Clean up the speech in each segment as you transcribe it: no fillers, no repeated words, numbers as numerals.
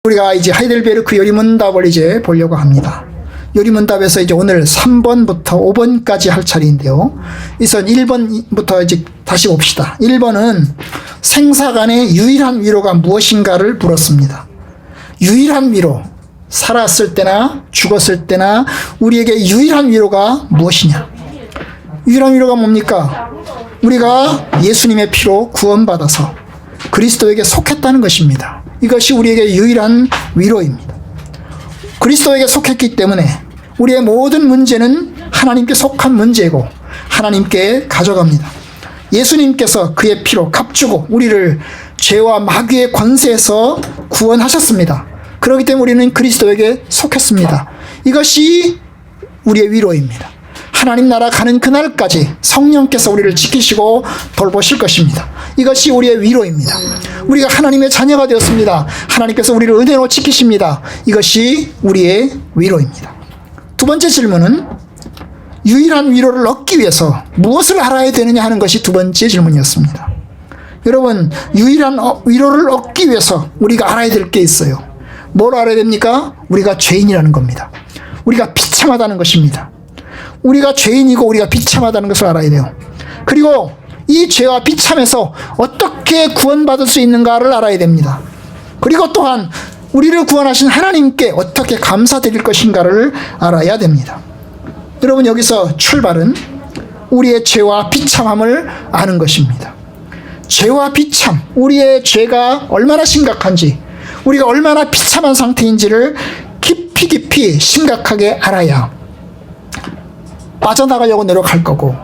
우리가 이제 하이델베르크 요리문답을 이제 보려고 합니다. 요리문답에서 이제 오늘 3번부터 5번까지 할 차례인데요. 우선 1번부터 이제 다시 봅시다. 1번은 생사 간의 유일한 위로가 무엇인가를 물었습니다. 유일한 위로, 살았을 때나 죽었을 때나 우리에게 유일한 위로가 무엇이냐? 유일한 위로가 뭡니까? 우리가 예수님의 피로 구원받아서 그리스도에게 속했다는 것입니다. 이것이 우리에게 유일한 위로입니다. 그리스도에게 속했기 때문에 우리의 모든 문제는 하나님께 속한 문제고 하나님께 가져갑니다. 예수님께서 그의 피로 값주고 우리를 죄와 마귀의 권세에서 구원하셨습니다. 그렇기 때문에 우리는 그리스도에게 속했습니다. 이것이 우리의 위로입니다. 하나님 나라 가는 그날까지 성령께서 우리를 지키시고 돌보실 것입니다. 이것이 우리의 위로입니다. 우리가 하나님의 자녀가 되었습니다. 하나님께서 우리를 은혜로 지키십니다. 이것이 우리의 위로입니다. 두 번째 질문은 유일한 위로를 얻기 위해서 무엇을 알아야 되느냐 하는 것이 두 번째 질문이었습니다. 여러분, 유일한 위로를 얻기 위해서 우리가 알아야 될 게 있어요. 뭘 알아야 됩니까? 우리가 죄인이라는 겁니다. 우리가 비참하다는 것입니다. 우리가 죄인이고 우리가 비참하다는 것을 알아야 돼요. 그리고 이 죄와 비참에서 어떻게 구원받을 수 있는가를 알아야 됩니다. 그리고 또한 우리를 구원하신 하나님께 어떻게 감사드릴 것인가를 알아야 됩니다. 여러분, 여기서 출발은 우리의 죄와 비참함을 아는 것입니다. 죄와 비참, 우리의 죄가 얼마나 심각한지, 우리가 얼마나 비참한 상태인지를 깊이 심각하게 알아야 빠져나가려고 노력할 거고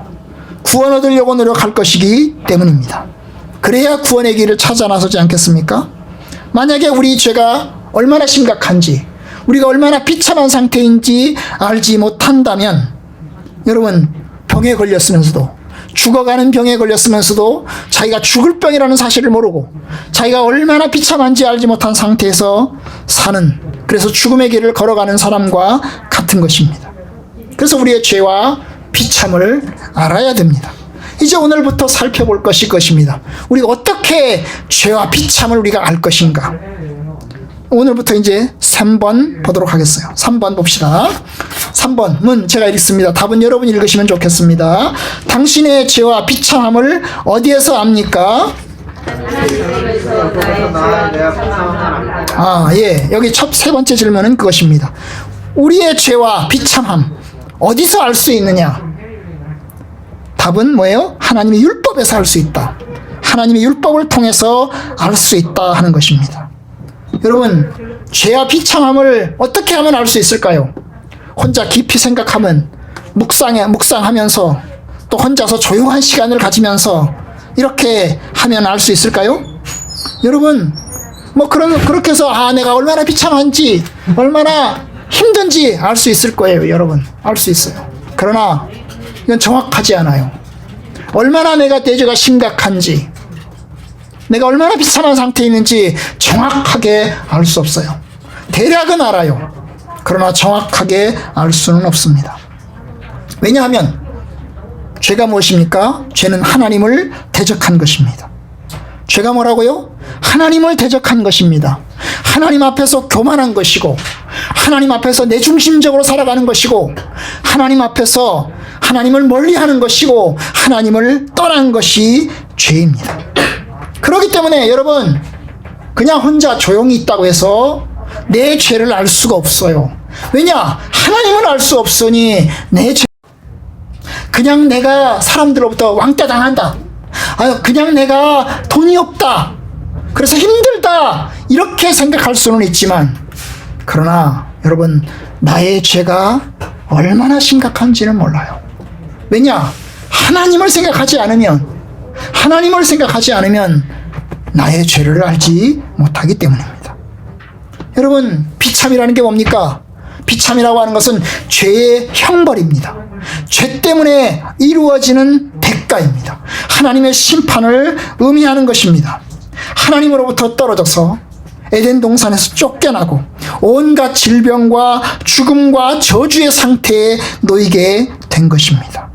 구원 얻으려고 노력할 것이기 때문입니다. 그래야 구원의 길을 찾아 나서지 않겠습니까? 만약에 우리 죄가 얼마나 심각한지, 우리가 얼마나 비참한 상태인지 알지 못한다면, 여러분, 병에 걸렸으면서도, 죽어가는 병에 걸렸으면서도 자기가 죽을 병이라는 사실을 모르고 자기가 얼마나 비참한지 알지 못한 상태에서 사는, 그래서 죽음의 길을 걸어가는 사람과 같은 것입니다. 그래서 우리의 죄와 비참을 알아야 됩니다. 이제 오늘부터 살펴볼 것이 것입니다. 우리가 어떻게 죄와 비참을 우리가 알 것인가. 오늘부터 이제 3번 보도록 하겠어요. 3번 봅시다. 3번은 제가 읽습니다. 답은 여러분이 읽으시면 좋겠습니다. 당신의 죄와 비참함을 어디에서 압니까? 여기 첫 세 번째 질문은 그것입니다. 우리의 죄와 비참함 어디서 알 수 있느냐? 답은 뭐예요? 하나님의 율법에서 알 수 있다. 하나님의 율법을 통해서 알 수 있다 하는 것입니다. 여러분, 죄와 비참함을 어떻게 하면 알 수 있을까요? 혼자 깊이 생각하면, 묵상하면서 또 혼자서 조용한 시간을 가지면서 이렇게 하면 알 수 있을까요? 여러분, 그렇게 해서 내가 얼마나 비참한지, 얼마나 힘든지 알 수 있을 거예요. 여러분, 알 수 있어요. 그러나 이건 정확하지 않아요. 얼마나 내 죄가 심각한지, 내가 얼마나 비참한 상태에 있는지 정확하게 알 수 없어요. 대략은 알아요. 그러나 정확하게 알 수는 없습니다. 왜냐하면 죄가 무엇입니까? 죄는 하나님을 대적한 것입니다. 죄가 뭐라고요? 하나님을 대적한 것입니다. 하나님 앞에서 교만한 것이고, 하나님 앞에서 내중심적으로 살아가는 것이고, 하나님 앞에서 하나님을 멀리하는 것이고, 하나님을 떠난 것이 죄입니다. 그렇기 때문에 여러분, 그냥 혼자 조용히 있다고 해서 내 죄를 알 수가 없어요. 왜냐? 하나님을 알 수 없으니 내 죄, 그냥 내가 사람들로부터 왕따 당한다, 그냥 내가 돈이 없다, 그래서 힘들다, 이렇게 생각할 수는 있지만, 그러나 여러분, 나의 죄가 얼마나 심각한지는 몰라요. 왜냐? 하나님을 생각하지 않으면 나의 죄를 알지 못하기 때문입니다. 여러분, 비참이라는 게 뭡니까? 비참이라고 하는 것은 죄의 형벌입니다. 죄 때문에 이루어지는 대가입니다. 하나님의 심판을 의미하는 것입니다. 하나님으로부터 떨어져서 에덴 동산에서 쫓겨나고 온갖 질병과 죽음과 저주의 상태에 놓이게 된 것입니다.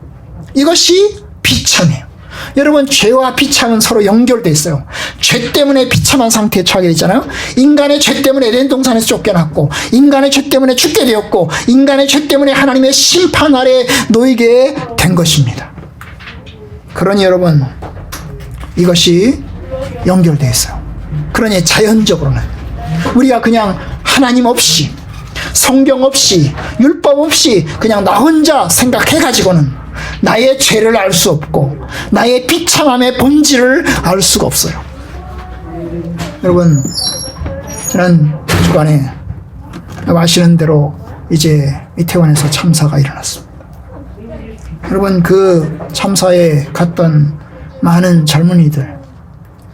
이것이 비참이에요. 여러분, 죄와 비참은 서로 연결되어 있어요. 죄 때문에 비참한 상태에 처하게 되잖아요. 인간의 죄 때문에 에덴 동산에서 쫓겨났고, 인간의 죄 때문에 죽게 되었고, 인간의 죄 때문에 하나님의 심판 아래 놓이게 된 것입니다. 그러니 여러분, 이것이 연결되어 있어요. 그러니 자연적으로는 우리가 그냥 하나님 없이, 성경 없이, 율법 없이 그냥 나 혼자 생각해가지고는 나의 죄를 알 수 없고 나의 비참함의 본질을 알 수가 없어요. 여러분, 지난 주간에 아시는 대로 이제 이태원에서 참사가 일어났습니다. 여러분, 그 참사에 갔던 많은 젊은이들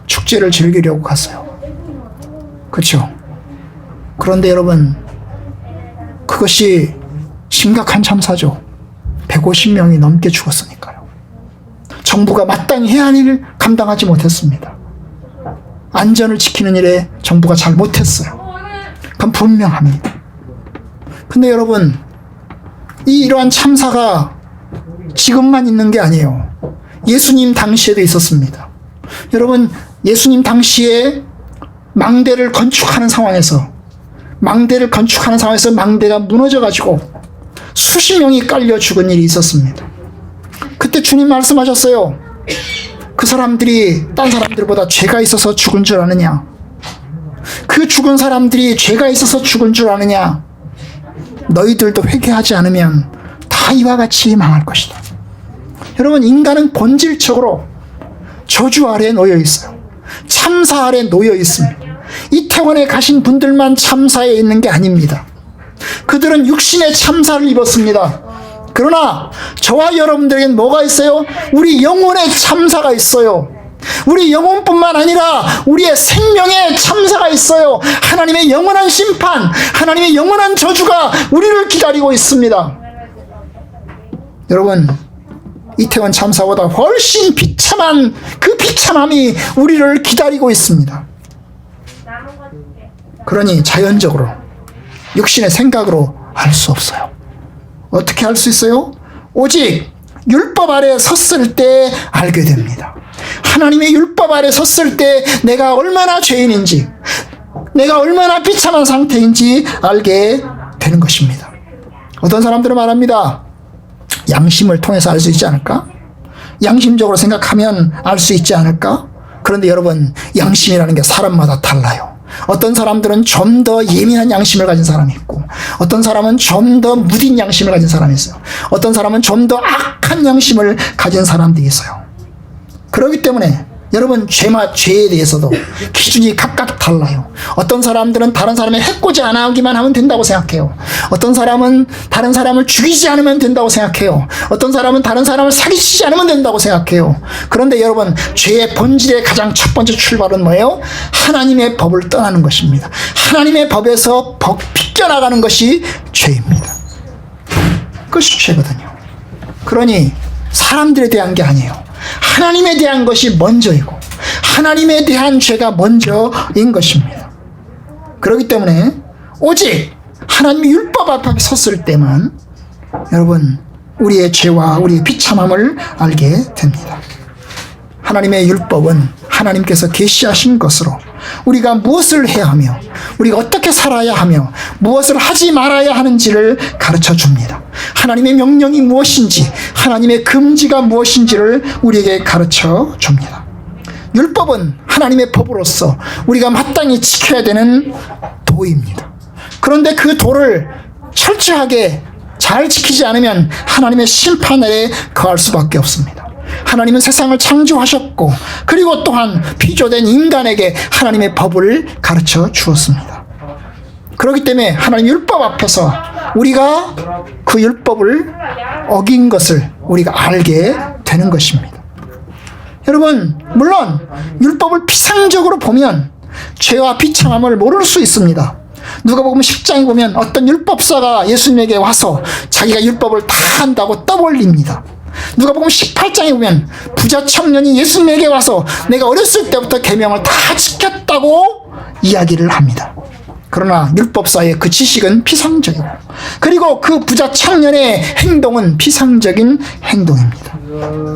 축제를 즐기려고 갔어요. 그렇죠? 그런데 여러분, 그것이 심각한 참사죠. 150명이 넘게 죽었으니까요. 정부가 마땅히 해야 할 일을 감당하지 못했습니다. 안전을 지키는 일에 정부가 잘 못했어요. 그건 분명합니다. 근데 여러분, 이러한 참사가 지금만 있는 게 아니에요. 예수님 당시에도 있었습니다. 여러분, 예수님 당시에 망대를 건축하는 상황에서 망대가 무너져가지고 수십 명이 깔려 죽은 일이 있었습니다. 그때 주님 말씀하셨어요. 그 사람들이 딴 사람들보다 죄가 있어서 죽은 줄 아느냐? 그 죽은 사람들이 죄가 있어서 죽은 줄 아느냐? 너희들도 회개하지 않으면 다 이와 같이 망할 것이다. 여러분, 인간은 본질적으로 저주 아래에 놓여 있어요. 참사 아래에 놓여 있습니다. 이태원에 가신 분들만 참사에 있는 게 아닙니다. 그들은 육신의 참사를 입었습니다. 그러나 저와 여러분들에겐 뭐가 있어요? 우리 영혼의 참사가 있어요. 우리 영혼뿐만 아니라 우리의 생명의 참사가 있어요. 하나님의 영원한 심판, 하나님의 영원한 저주가 우리를 기다리고 있습니다. 여러분, 이태원 참사보다 훨씬 비참한 그 비참함이 우리를 기다리고 있습니다. 그러니 자연적으로 육신의 생각으로 알 수 없어요. 어떻게 알 수 있어요? 오직 율법 아래 섰을 때 알게 됩니다. 하나님의 율법 아래 섰을 때 내가 얼마나 죄인인지, 내가 얼마나 비참한 상태인지 알게 되는 것입니다. 어떤 사람들은 말합니다. 양심을 통해서 알 수 있지 않을까? 양심적으로 생각하면 알 수 있지 않을까? 그런데 여러분, 양심이라는 게 사람마다 달라요. 어떤 사람들은 좀 더 예민한 양심을 가진 사람이 있고, 어떤 사람은 좀 더 무딘 양심을 가진 사람이 있어요. 어떤 사람은 좀 더 악한 양심을 가진 사람들이 있어요. 그렇기 때문에 여러분, 죄에 대해서도 기준이 각각 달라요. 어떤 사람들은 다른 사람의 해코지 안 하기만 하면 된다고 생각해요. 어떤 사람은 다른 사람을 죽이지 않으면 된다고 생각해요. 어떤 사람은 다른 사람을 사기치지 않으면 된다고 생각해요. 그런데 여러분, 죄의 본질의 가장 첫 번째 출발은 뭐예요? 하나님의 법을 떠나는 것입니다. 하나님의 법에서 빗겨나가는 것이 죄입니다. 그것이 죄거든요. 그러니 사람들에 대한 게 아니에요. 하나님에 대한 것이 먼저이고 하나님에 대한 죄가 먼저인 것입니다. 그렇기 때문에 오직 하나님의 율법 앞에 섰을 때만 여러분, 우리의 죄와 우리의 비참함을 알게 됩니다. 하나님의 율법은 하나님께서 계시하신 것으로 우리가 무엇을 해야 하며 우리가 어떻게 살아야 하며 무엇을 하지 말아야 하는지를 가르쳐 줍니다. 하나님의 명령이 무엇인지, 하나님의 금지가 무엇인지를 우리에게 가르쳐 줍니다. 율법은 하나님의 법으로서 우리가 마땅히 지켜야 되는 도입니다. 그런데 그 도를 철저하게 잘 지키지 않으면 하나님의 심판에 거할 수밖에 없습니다. 하나님은 세상을 창조하셨고, 그리고 또한 피조된 인간에게 하나님의 법을 가르쳐 주었습니다. 그렇기 때문에 하나님 율법 앞에서 우리가 그 율법을 어긴 것을 우리가 알게 되는 것입니다. 여러분, 물론 율법을 피상적으로 보면 죄와 비참함을 모를 수 있습니다. 누가복음 10장에 보면 어떤 율법사가 예수님에게 와서 자기가 율법을 다 한다고 떠벌립니다. 누가복음 18장에 보면 부자 청년이 예수님에게 와서 내가 어렸을 때부터 계명을 다 지켰다고 이야기를 합니다. 그러나 율법사의 그 지식은 피상적이고, 그리고 그 부자 청년의 행동은 피상적인 행동입니다.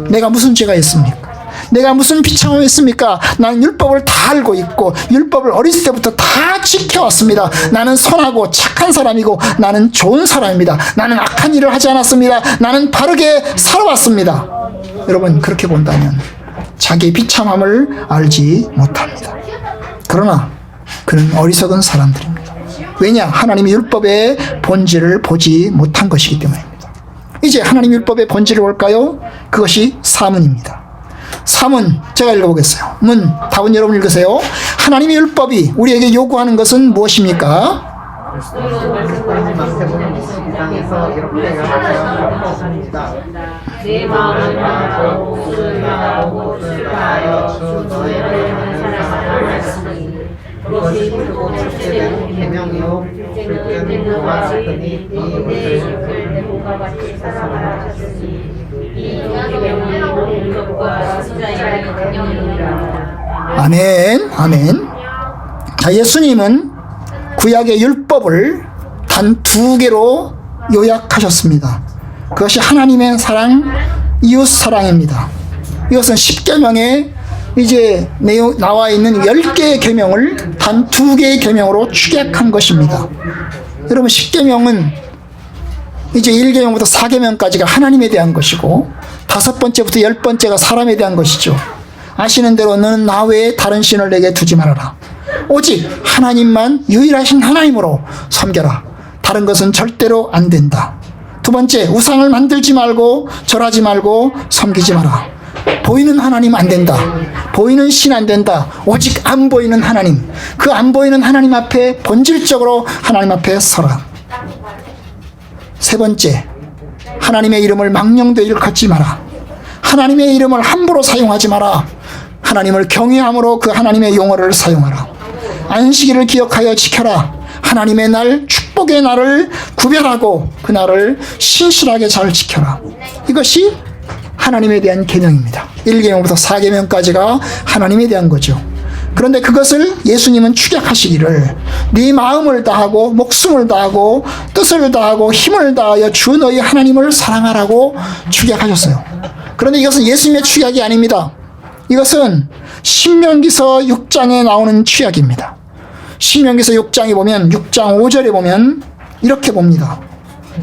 내가 무슨 죄가 있습니까? 내가 무슨 비참함이 있습니까? 나는 율법을 다 알고 있고 율법을 어렸을 때부터 다 지켜왔습니다. 나는 선하고 착한 사람이고 나는 좋은 사람입니다. 나는 악한 일을 하지 않았습니다. 나는 바르게 살아왔습니다. 여러분, 그렇게 본다면 자기의 비참함을 알지 못합니다. 그러나 그는 어리석은 사람들입니다. 왜냐? 하나님의 율법의 본질을 보지 못한 것이기 때문입니다. 이제 하나님 율법의 본질을 볼까요? 그것이 사문입니다. 사문, 제가 읽어보겠어요. 문, 답은 여러분 읽으세요. 하나님의 율법이 우리에게 요구하는 것은 무엇입니까? 내 마음을 다하고 목숨을 다하고 뜻을 다하여 주 너의 하나님을 사랑하라 말씀이 그것이 크고 첫째는 계명이요 둘째는 그와 같으니 내 이웃을 내 몸과 같이 사랑하라 하셨으니 이 계명이 모든 율법과 선지자의 계명이니라. 아멘, 아멘. 자, 예수님은 구약의 율법을 단 2개로 요약하셨습니다. 그것이 하나님의 사랑, 이웃 사랑입니다. 이것은 10계명에 이제 나와 있는 10개의 계명을 단 2개의 계명으로 축약한 것입니다. 여러분, 10계명은 이제 1계명부터 4계명까지가 하나님에 대한 것이고 5번째부터 10번째가 사람에 대한 것이죠. 아시는 대로 너는 나 외에 다른 신을 내게 두지 말아라. 오직 하나님만 유일하신 하나님으로 섬겨라. 다른 것은 절대로 안 된다. 2번째, 우상을 만들지 말고 절하지 말고 섬기지 마라. 보이는 하나님 안 된다. 보이는 신 안 된다. 오직 안 보이는 하나님. 그 안 보이는 하나님 앞에 본질적으로 하나님 앞에 서라. 3번째, 하나님의 이름을 망령되이 일컫지 마라. 하나님의 이름을 함부로 사용하지 마라. 하나님을 경외함으로 그 하나님의 용어를 사용하라. 안식일을 기억하여 지켜라. 하나님의 날, 축복의 날을 구별하고 그 날을 신실하게 잘 지켜라. 이것이 하나님에 대한 계명입니다. 1계명부터 4계명까지가 하나님에 대한 거죠. 그런데 그것을 예수님은 축약하시기를 네 마음을 다하고 목숨을 다하고 뜻을 다하고 힘을 다하여 주 너희 하나님을 사랑하라고 축약하셨어요. 그런데 이것은 예수님의 축약이 아닙니다. 이것은 신명기서 6장에 나오는 축약입니다. 신명기서 6장에 보면 6장 5절에 보면 이렇게 봅니다.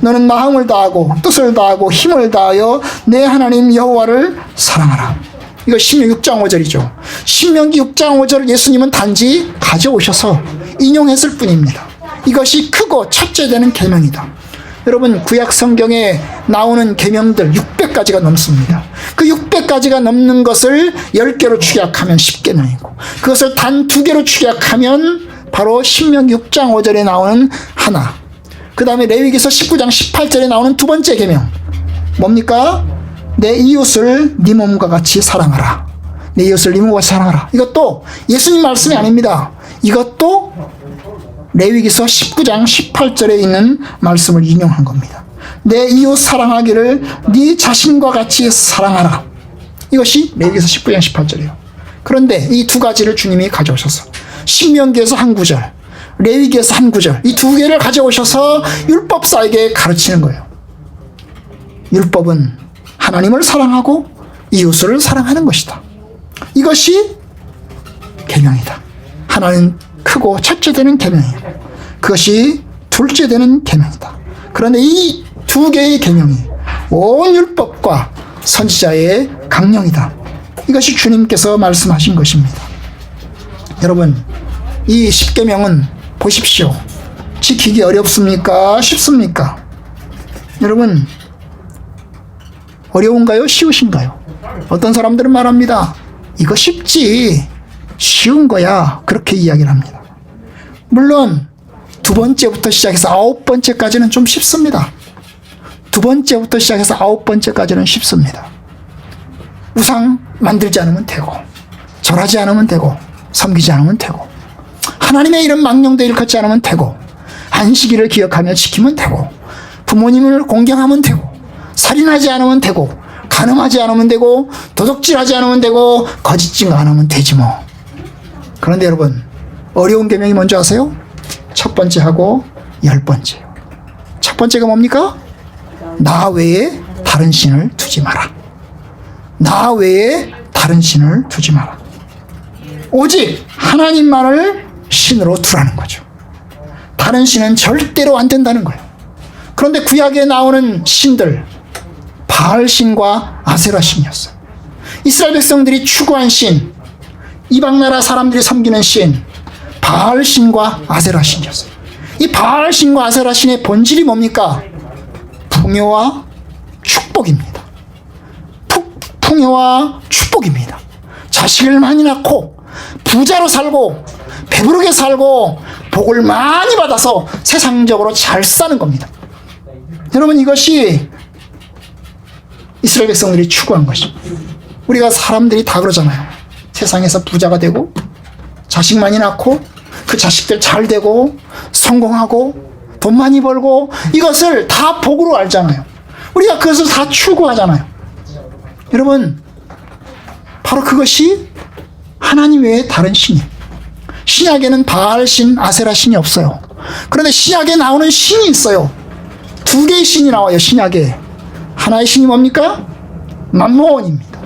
너는 마음을 다하고 뜻을 다하고 힘을 다하여 내 하나님 여호와를 사랑하라. 이거 신명기 6장 5절이죠. 신명기 6장 5절을 예수님은 단지 가져오셔서 인용했을 뿐입니다. 이것이 크고 첫째 되는 계명이다. 여러분, 구약 성경에 나오는 계명들 600가지가 넘습니다. 그 600가지가 넘는 것을 10개로 축약하면 10계명이고 그것을 단 2개로 축약하면 바로 신명기 6장 5절에 나오는 하나. 그 다음에 레위기서 19장 18절에 나오는 2번째 계명. 뭡니까? 내 이웃을 네 몸과 같이 사랑하라. 내 이웃을 네 몸과 같이 사랑하라. 이것도 예수님 말씀이 아닙니다. 이것도 레위기서 19장 18절에 있는 말씀을 인용한 겁니다. 내 이웃 사랑하기를 네 자신과 같이 사랑하라. 이것이 레위기서 19장 18절이에요. 그런데 이 2가지를 주님이 가져오셔서 신명기에서 한 구절, 레위기에서 한 구절, 이 2개를 가져오셔서 율법사에게 가르치는 거예요. 율법은 하나님을 사랑하고 이웃을 사랑하는 것이다. 이것이 계명이다. 하나는 크고 첫째 되는 계명이에요. 그것이 둘째 되는 계명이다. 그런데 이 2개의 계명이 온 율법과 선지자의 강령이다. 이것이 주님께서 말씀하신 것입니다. 여러분, 이 10계명은 보십시오. 지키기 어렵습니까? 쉽습니까? 여러분, 어려운가요? 쉬우신가요? 어떤 사람들은 말합니다. 이거 쉽지. 쉬운 거야. 그렇게 이야기를 합니다. 물론 2번째부터 시작해서 9번째까지는 좀 쉽습니다. 2번째부터 시작해서 9번째까지는 쉽습니다. 우상 만들지 않으면 되고 절하지 않으면 되고 섬기지 않으면 되고 하나님의 이름 망령되이 일컫지 않으면 되고 안식일을 기억하며 지키면 되고 부모님을 공경하면 되고 살인하지 않으면 되고 간음하지 않으면 되고 도둑질하지 않으면 되고 거짓 증거 안 하면 되지 뭐. 그런데 여러분, 어려운 계명이 뭔지 아세요? 첫 번째하고 10번째요. 첫 번째가 뭡니까? 나 외에 다른 신을 두지 마라. 나 외에 다른 신을 두지 마라. 오직 하나님만을 신으로 두라는 거죠. 다른 신은 절대로 안 된다는 거예요. 그런데 구약에 나오는 신들, 바알신과 아세라신이었어요. 이스라엘 백성들이 추구한 신, 이방나라 사람들이 섬기는 신, 바알신과 아세라신이었어요. 이 바알신과 아세라신의 본질이 뭡니까? 풍요와 축복입니다. 풍요와 축복입니다. 자식을 많이 낳고 부자로 살고 배부르게 살고 복을 많이 받아서 세상적으로 잘 사는 겁니다. 여러분, 이것이 이스라엘 백성들이 추구한 것입니다. 우리가 사람들이 다 그러잖아요. 세상에서 부자가 되고 자식 많이 낳고 그 자식들 잘 되고 성공하고 돈 많이 벌고 이것을 다 복으로 알잖아요. 우리가 그것을 다 추구하잖아요. 여러분, 바로 그것이 하나님 외에 다른 신이에요. 신약에는 바알신, 아세라신이 없어요. 그런데 신약에 나오는 신이 있어요. 두 개의 신이 나와요. 신약에. 하나의 신이 뭡니까? 맘몬입니다.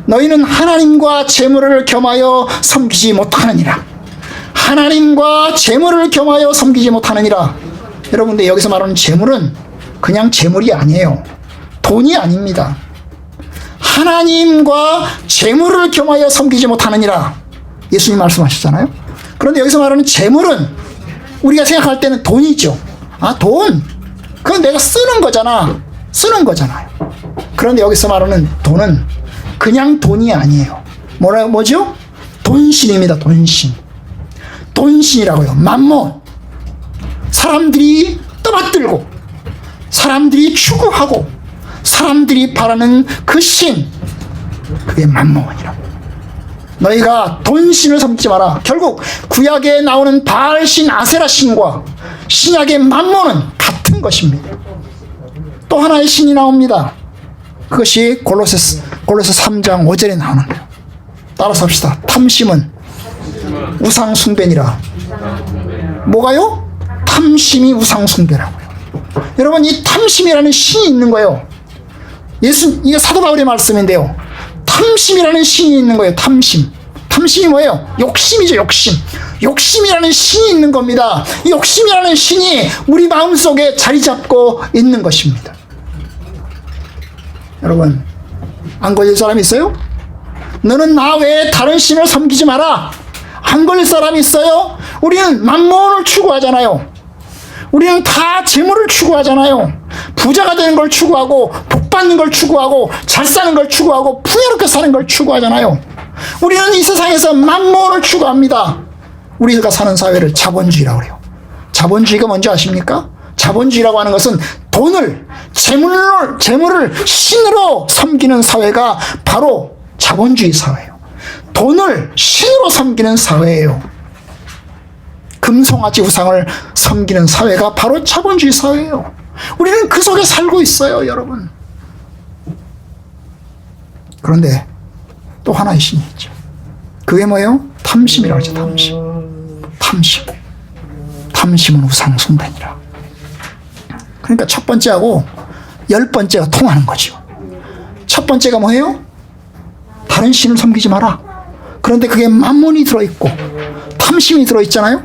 너희는 하나님과 재물을 겸하여 섬기지 못하느니라. 하나님과 재물을 겸하여 섬기지 못하느니라. 여러분, 근데 여기서 말하는 재물은 그냥 재물이 아니에요. 돈이 아닙니다. 하나님과 재물을 겸하여 섬기지 못하느니라. 예수님 말씀하셨잖아요. 그런데 여기서 말하는 재물은 우리가 생각할 때는 돈이죠. 아, 돈. 그건 내가 쓰는 거잖아. 쓰는 거잖아요. 그런데 여기서 말하는 돈은 그냥 돈이 아니에요. 뭐죠? 돈신입니다. 돈신. 돈신이라고요. 맘몬. 사람들이 떠받들고 사람들이 추구하고 사람들이 바라는 그 신, 그게 맘몬이라고. 너희가 돈신을 섬기지 마라. 결국 구약에 나오는 바알신, 아세라신과 신약의 맘몬은 같은 것입니다. 또 하나의 신이 나옵니다. 그것이 골로새 3장 5절에 나오는 거예요. 따라서 합시다. 탐심은 우상숭배니라. 뭐가요? 탐심이 우상숭배라고요. 여러분, 이 탐심이라는 신이 있는 거예요. 이게 사도 바울의 말씀인데요. 탐심이라는 신이 있는 거예요. 탐심이 뭐예요? 욕심이죠. 욕심이라는 신이 있는 겁니다. 이 욕심이라는 신이 우리 마음속에 자리 잡고 있는 것입니다. 여러분, 안 걸릴 사람 있어요? 너는 나 외에 다른 신을 섬기지 마라. 안 걸릴 사람이 있어요? 우리는 맘몬을 추구하잖아요. 우리는 다 재물을 추구하잖아요. 부자가 되는 걸 추구하고 복 받는 걸 추구하고 잘 사는 걸 추구하고 풍요롭게 사는 걸 추구하잖아요. 우리는 이 세상에서 맘몬을 추구합니다. 우리가 사는 사회를 자본주의라고 그래요. 자본주의가 뭔지 아십니까? 자본주의라고 하는 것은 돈을, 재물을 신으로 섬기는 사회가 바로 자본주의 사회예요. 돈을 신으로 섬기는 사회예요. 금송아지 우상을 섬기는 사회가 바로 자본주의 사회예요. 우리는 그 속에 살고 있어요, 여러분. 그런데 또 하나의 신이 있죠. 그게 뭐예요? 탐심이라고 하죠. 탐심은 우상숭배니라. 그러니까 첫 번째하고 10번째가 통하는 거죠. 첫 번째가 뭐예요? 다른 신을 섬기지 마라. 그런데 그게 맘몬이 들어있고 탐심이 들어있잖아요.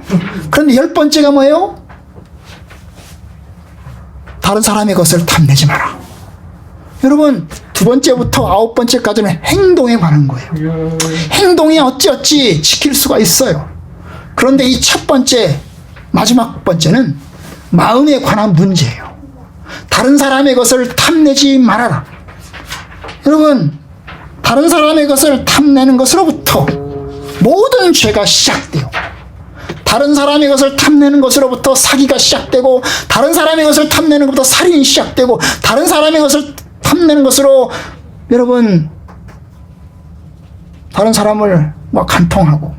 그런데 10번째가 뭐예요? 다른 사람의 것을 탐내지 마라. 여러분, 두 번째부터 9번째까지는 행동에 관한 거예요. 행동이 어찌어찌 지킬 수가 있어요. 그런데 이 첫 번째, 마지막 번째는 마음에 관한 문제예요. 다른 사람의 것을 탐내지 말아라. 여러분, 다른 사람의 것을 탐내는 것으로부터 모든 죄가 시작돼요. 다른 사람의 것을 탐내는 것으로부터 사기가 시작되고, 다른 사람의 것을 탐내는 것부터 살인이 시작되고, 다른 사람의 것을 탐내는 것으로 여러분 다른 사람을 간통하고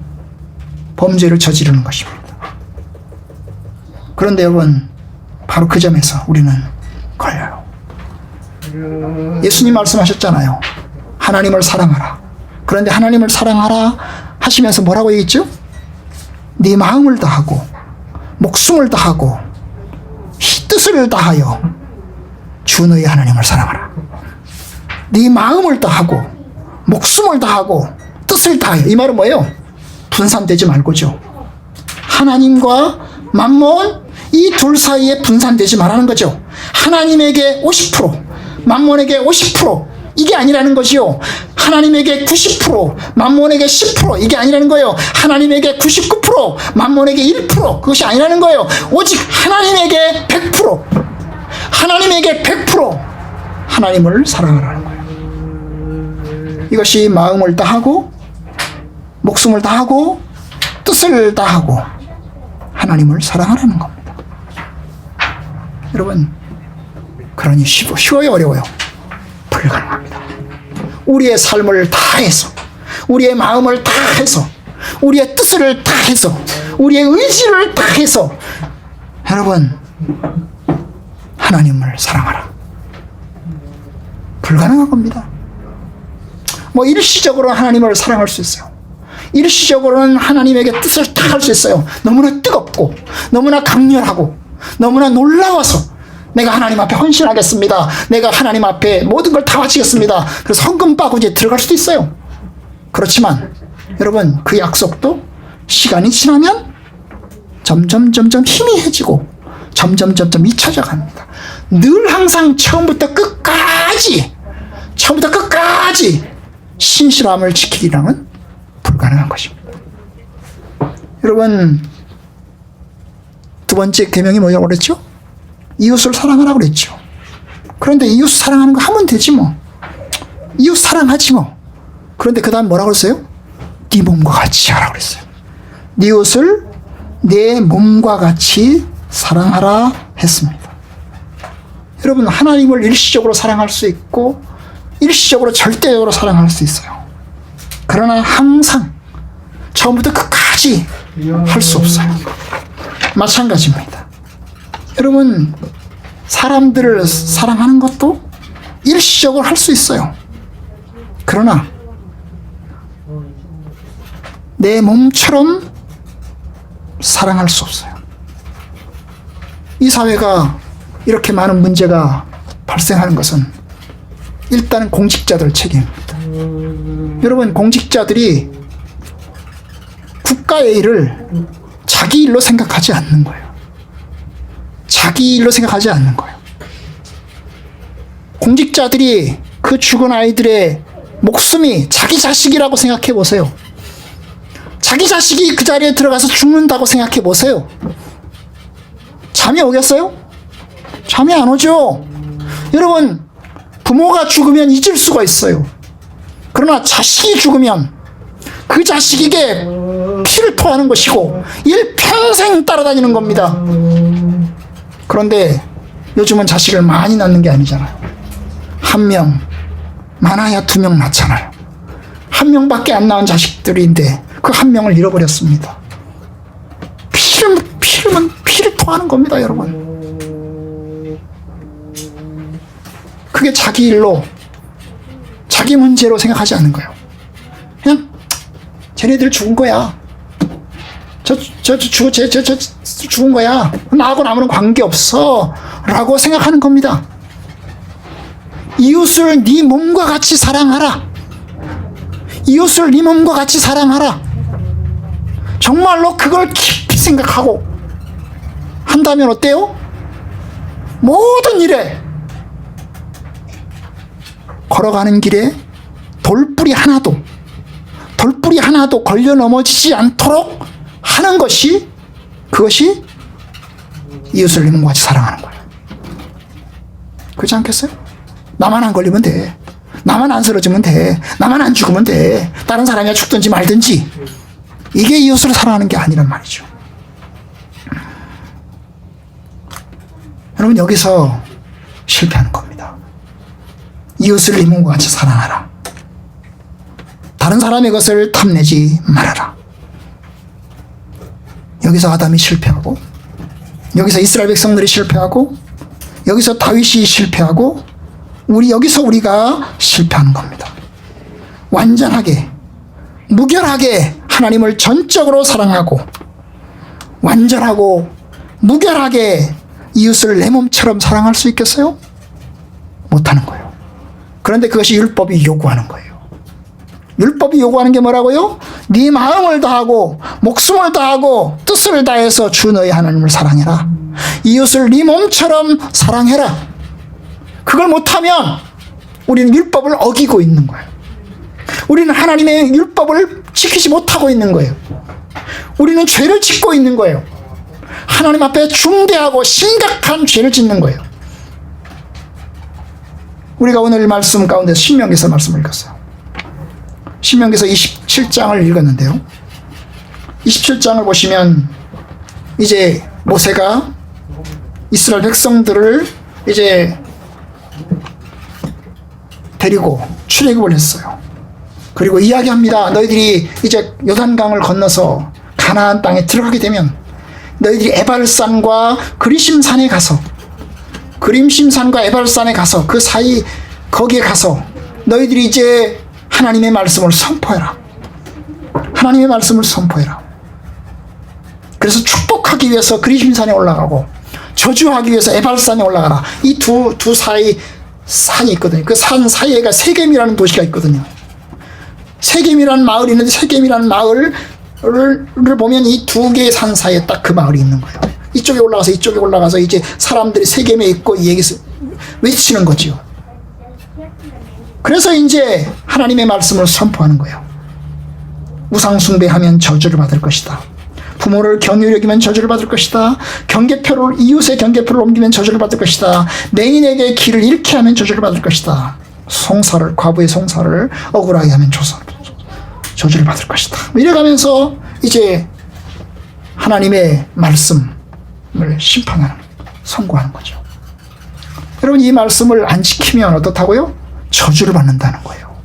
범죄를 저지르는 것입니다. 그런데 여러분, 바로 그 점에서 우리는 걸려요. 예수님 말씀하셨잖아요. 하나님을 사랑하라. 그런데 하나님을 사랑하라 하시면서 뭐라고 얘기했죠? 네 마음을 다하고 목숨을 다하고 뜻을 다하여 주 너희 하나님을 사랑하라. 네 마음을 다하고 목숨을 다하고 뜻을 다하여. 이 말은 뭐예요? 분산되지 말고죠. 하나님과 만몬 이 둘 사이에 분산되지 말라는 거죠. 하나님에게 50%, 만몬에게 50% 이게 아니라는 거지요. 하나님에게 90%, 만몬에게 10% 이게 아니라는 거예요. 하나님에게 99%, 만몬에게 1% 그것이 아니라는 거예요. 오직 하나님에게 100%, 하나님에게 100% 하나님을 사랑하라는 거예요. 이것이 마음을 다하고 목숨을 다하고 뜻을 다하고 하나님을 사랑하라는 겁니다. 여러분, 그러니 쉬워요, 어려워요? 불가능합니다. 우리의 삶을 다해서, 우리의 마음을 다해서, 우리의 뜻을 다해서, 우리의 의지를 다해서 여러분 하나님을 사랑하라. 불가능한 겁니다. 뭐 일시적으로 하나님을 사랑할 수 있어요. 일시적으로는 하나님에게 뜻을 다 할 수 있어요. 너무나 뜨겁고 너무나 강렬하고 너무나 놀라워서 내가 하나님 앞에 헌신하겠습니다. 내가 하나님 앞에 모든 걸 다 바치겠습니다. 그래서 헌금 빠고 이제 들어갈 수도 있어요. 그렇지만 여러분 그 약속도 시간이 지나면 점점 희미해지고 점점 잊혀져 갑니다. 늘 항상 처음부터 끝까지 신실함을 지키기랑은 불가능한 것입니다. 여러분 두 번째 계명이 뭐라고 그랬죠? 이웃을 사랑하라고 그랬죠. 그런데 이웃 사랑하는 거 하면 되지 뭐. 이웃 사랑하지 뭐. 그런데 그 다음 뭐라고 그랬어요? 네 몸과 같이 하라고 그랬어요. 네 이웃을 내 몸과 같이 사랑하라 했습니다. 여러분 하나님을 일시적으로 사랑할 수 있고 일시적으로 절대적으로 사랑할 수 있어요. 그러나 항상 처음부터 끝까지 할 수 없어요. 마찬가지입니다. 여러분 사람들을 사랑하는 것도 일시적으로 할 수 있어요. 그러나 내 몸처럼 사랑할 수 없어요. 이 사회가 이렇게 많은 문제가 발생하는 것은 일단 공직자들 책임입니다. 여러분 공직자들이 국가의 일을 자기 일로 생각하지 않는 거예요. 자기 일로 생각하지 않는 거예요. 공직자들이 그 죽은 아이들의 목숨이 자기 자식이라고 생각해 보세요. 자기 자식이 그 자리에 들어가서 죽는다고 생각해 보세요. 잠이 오겠어요? 잠이 안 오죠. 여러분 부모가 죽으면 잊을 수가 있어요. 그러나 자식이 죽으면 그 자식에게 피를 토하는 것이고 일평생 따라다니는 겁니다. 그런데 요즘은 자식을 많이 낳는 게 아니잖아요. 한 명, 많아야 2명 낳잖아요. 한 명밖에 안 낳은 자식들인데 그 한 명을 잃어버렸습니다. 피를 토하는 겁니다, 여러분. 그게 자기 일로, 자기 문제로 생각하지 않는 거예요. 그냥 쟤네들 죽은 거야. 저 죽은 거야. 나하고 아무런 관계 없어. 라고 생각하는 겁니다. 이웃을 네 몸과 같이 사랑하라. 이웃을 네 몸과 같이 사랑하라. 정말로 그걸 깊이 생각하고 한다면 어때요? 모든 일에 걸어가는 길에 돌뿌리 하나도 걸려 넘어지지 않도록 하는 것이 그것이 이웃을 네 몸과 같이 사랑하는 거예요. 그렇지 않겠어요? 나만 안 걸리면 돼. 나만 안 쓰러지면 돼. 나만 안 죽으면 돼. 다른 사람이 죽든지 말든지. 이게 이웃을 사랑하는 게 아니란 말이죠. 여러분 여기서 실패하는 겁니다. 이웃을 네 몸과 같이 사랑하라. 다른 사람의 것을 탐내지 말아라. 여기서 아담이 실패하고, 여기서 이스라엘 백성들이 실패하고, 여기서 다윗이 실패하고, 여기서 우리가 실패하는 겁니다. 완전하게, 무결하게 하나님을 전적으로 사랑하고, 완전하고, 무결하게 이웃을 내 몸처럼 사랑할 수 있겠어요? 못하는 거예요. 그런데 그것이 율법이 요구하는 거예요. 율법이 요구하는 게 뭐라고요? 네 마음을 다하고 목숨을 다하고 뜻을 다해서 주 너희 하나님을 사랑해라. 이웃을 네 몸처럼 사랑해라. 그걸 못하면 우리는 율법을 어기고 있는 거예요. 우리는 하나님의 율법을 지키지 못하고 있는 거예요. 우리는 죄를 짓고 있는 거예요. 하나님 앞에 중대하고 심각한 죄를 짓는 거예요. 우리가 오늘 말씀 가운데서 신명기서 말씀을 읽었어요. 신명기서 27장을 읽었는데요. 27장을 보시면 이제 모세가 이스라엘 백성들을 이제 데리고 출애굽을 했어요. 그리고 이야기합니다. 너희들이 이제 요단강을 건너서 가나안 땅에 들어가게 되면 너희들이 에발산과 그리심산에 가서 그림심산과 에발산에 가서 그 사이 거기에 가서 너희들이 이제 하나님의 말씀을 선포해라. 하나님의 말씀을 선포해라. 그래서 축복하기 위해서 그리심산에 올라가고 저주하기 위해서 에발산에 올라가라. 이 두 사이 산이 있거든요. 그 산 사이에가 세겜이라는 도시가 있거든요. 세겜이라는 마을이 있는데 세겜이라는 마을을 보면 이 두 개의 산 사이에 딱 그 마을이 있는 거예요. 이쪽에 올라가서 이제 사람들이 세겜에 있고 이 얘기를 외치는 거지요. 그래서 이제 하나님의 말씀을 선포하는 거예요. 우상 숭배하면 저주를 받을 것이다. 부모를 경휼히 여기면 저주를 받을 것이다. 이웃의 경계표를 옮기면 저주를 받을 것이다. 맹인에게 길을 잃게 하면 저주를 받을 것이다. 과부의 송사를 억울하게 하면 저주를 받을 것이다. 이래가면서 이제 하나님의 말씀을 심판하는, 선고하는 거죠. 여러분, 이 말씀을 안 지키면 어떻다고요? 저주를 받는다는 거예요.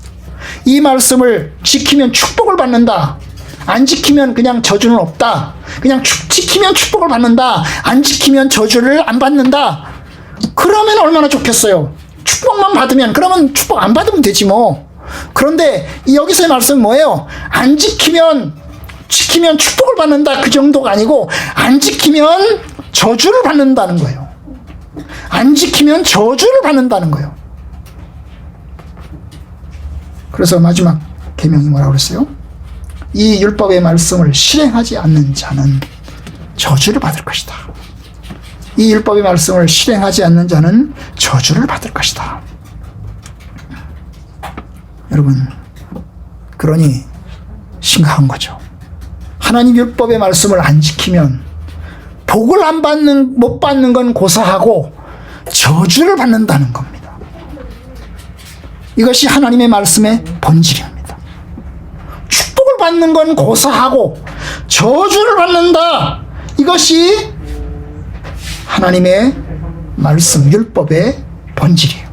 이 말씀을 지키면 축복을 받는다. 안 지키면 그냥 저주는 없다. 그냥 지키면 축복을 받는다. 안 지키면 저주를 안 받는다. 그러면 얼마나 좋겠어요. 축복만 받으면, 그러면 축복 안 받으면 되지 뭐. 그런데 여기서의 말씀은 뭐예요? 안 지키면 축복을 받는다, 그 정도가 아니고 안 지키면 저주를 받는다는 거예요. 안 지키면 저주를 받는다는 거예요. 그래서 마지막 계명이 뭐라고 그랬어요? 이 율법의 말씀을 실행하지 않는 자는 저주를 받을 것이다. 이 율법의 말씀을 실행하지 않는 자는 저주를 받을 것이다. 여러분, 그러니 심각한 거죠. 하나님 율법의 말씀을 안 지키면 복을 못 받는 건 고사하고 저주를 받는다는 겁니다. 이것이 하나님의 말씀의 본질입니다. 축복을 받는 건 고사하고 저주를 받는다. 이것이 하나님의 말씀, 율법의 본질이에요.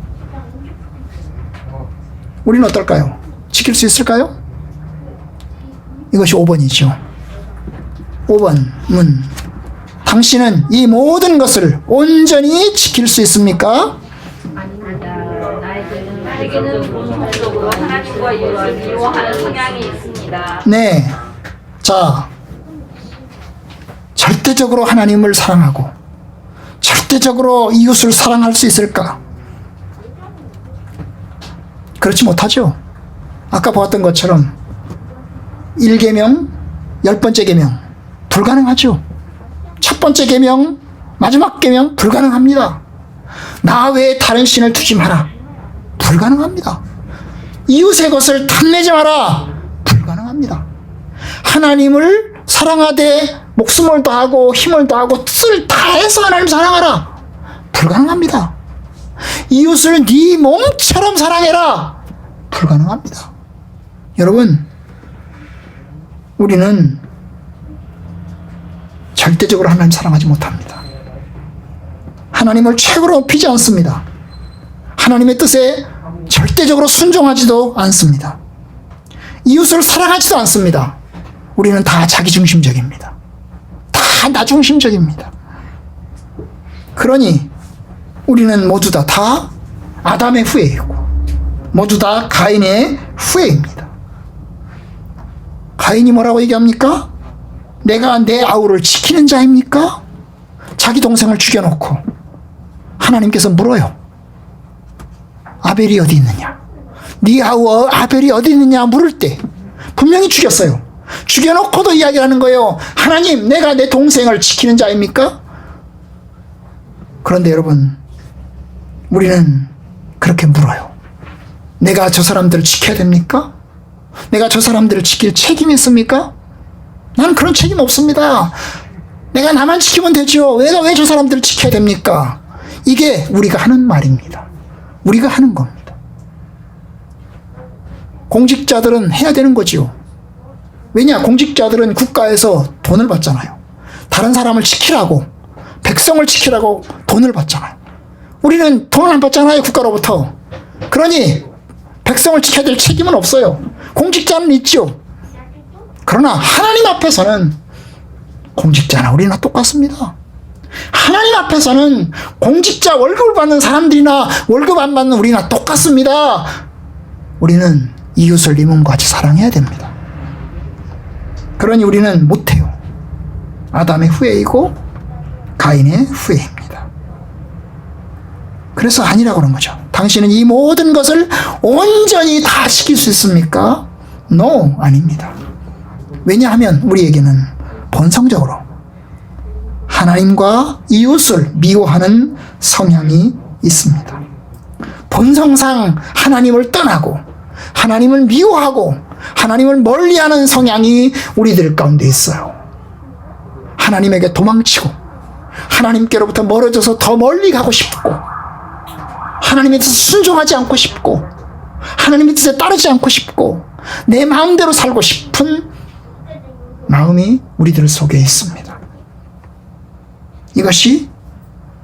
우리는 어떨까요? 지킬 수 있을까요? 이것이 5번이죠. 5번은 당신은 이 모든 것을 온전히 지킬 수 있습니까? 아닙니다. 나에게는 본성적으로 하나님과 이웃을 미워하는 성향이 있습니다. 네. 자, 절대적으로 하나님을 사랑하고 절대적으로 이웃을 사랑할 수 있을까? 그렇지 못하죠. 아까 보았던 것처럼 1계명, 10번째 계명 불가능하죠. 첫 번째 계명, 마지막 계명 불가능합니다. 나 외에 다른 신을 두지 마라. 불가능합니다. 이웃의 것을 탐내지 마라. 불가능합니다. 하나님을 사랑하되 목숨을 다하고 힘을 다하고 뜻을 다해서 하나님 사랑하라. 불가능합니다. 이웃을 네 몸처럼 사랑해라. 불가능합니다. 여러분, 우리는 절대적으로 하나님 사랑하지 못합니다. 하나님을 최고로 높이지 않습니다. 하나님의 뜻에 절대적으로 순종하지도 않습니다. 이웃을 사랑하지도 않습니다. 우리는 다 자기중심적입니다. 다 나중심적입니다. 그러니 우리는 모두 다 아담의 후예이고 모두 다 가인의 후예입니다. 가인이 뭐라고 얘기합니까? 내가 내 아우를 지키는 자입니까? 자기 동생을 죽여놓고 하나님께서 물어요. 아벨이 어디 있느냐? 네하고 아벨이 어디 있느냐 물을 때 분명히 죽였어요. 죽여놓고도 이야기를 하는 거예요. 하나님, 내가 내 동생을 지키는 자입니까? 그런데 여러분, 우리는 그렇게 물어요. 내가 저 사람들을 지켜야 됩니까? 내가 저 사람들을 지킬 책임이 있습니까? 나는 그런 책임 없습니다. 내가 나만 지키면 되죠. 내가 왜 저 사람들을 지켜야 됩니까? 이게 우리가 하는 말입니다. 우리가 하는 겁니다. 공직자들은 해야 되는 거지요. 왜냐? 공직자들은 국가에서 돈을 받잖아요. 다른 사람을 지키라고, 백성을 지키라고 돈을 받잖아요. 우리는 돈을 안 받잖아요, 국가로부터. 그러니 백성을 지켜야 될 책임은 없어요. 공직자는 있죠. 그러나 하나님 앞에서는 공직자나 우리나 똑같습니다. 하나님 앞에서는 공직자 월급을 받는 사람들이나 월급 안 받는 우리나 똑같습니다. 우리는 이웃을 네 몸과 같이 사랑해야 됩니다. 그러니 우리는 못해요. 아담의 후예이고 가인의 후예입니다. 그래서 아니라고 그런 거죠. 당신은 이 모든 것을 온전히 다 지킬 수 있습니까? No, 아닙니다. 왜냐하면 우리에게는 본성적으로 하나님과 이웃을 미워하는 성향이 있습니다. 본성상 하나님을 떠나고 하나님을 미워하고 하나님을 멀리하는 성향이 우리들 가운데 있어요. 하나님에게 도망치고 하나님께로부터 멀어져서 더 멀리 가고 싶고 하나님의 뜻에 순종하지 않고 싶고 하나님의 뜻에 따르지 않고 싶고 내 마음대로 살고 싶은 마음이 우리들 속에 있습니다. 이것이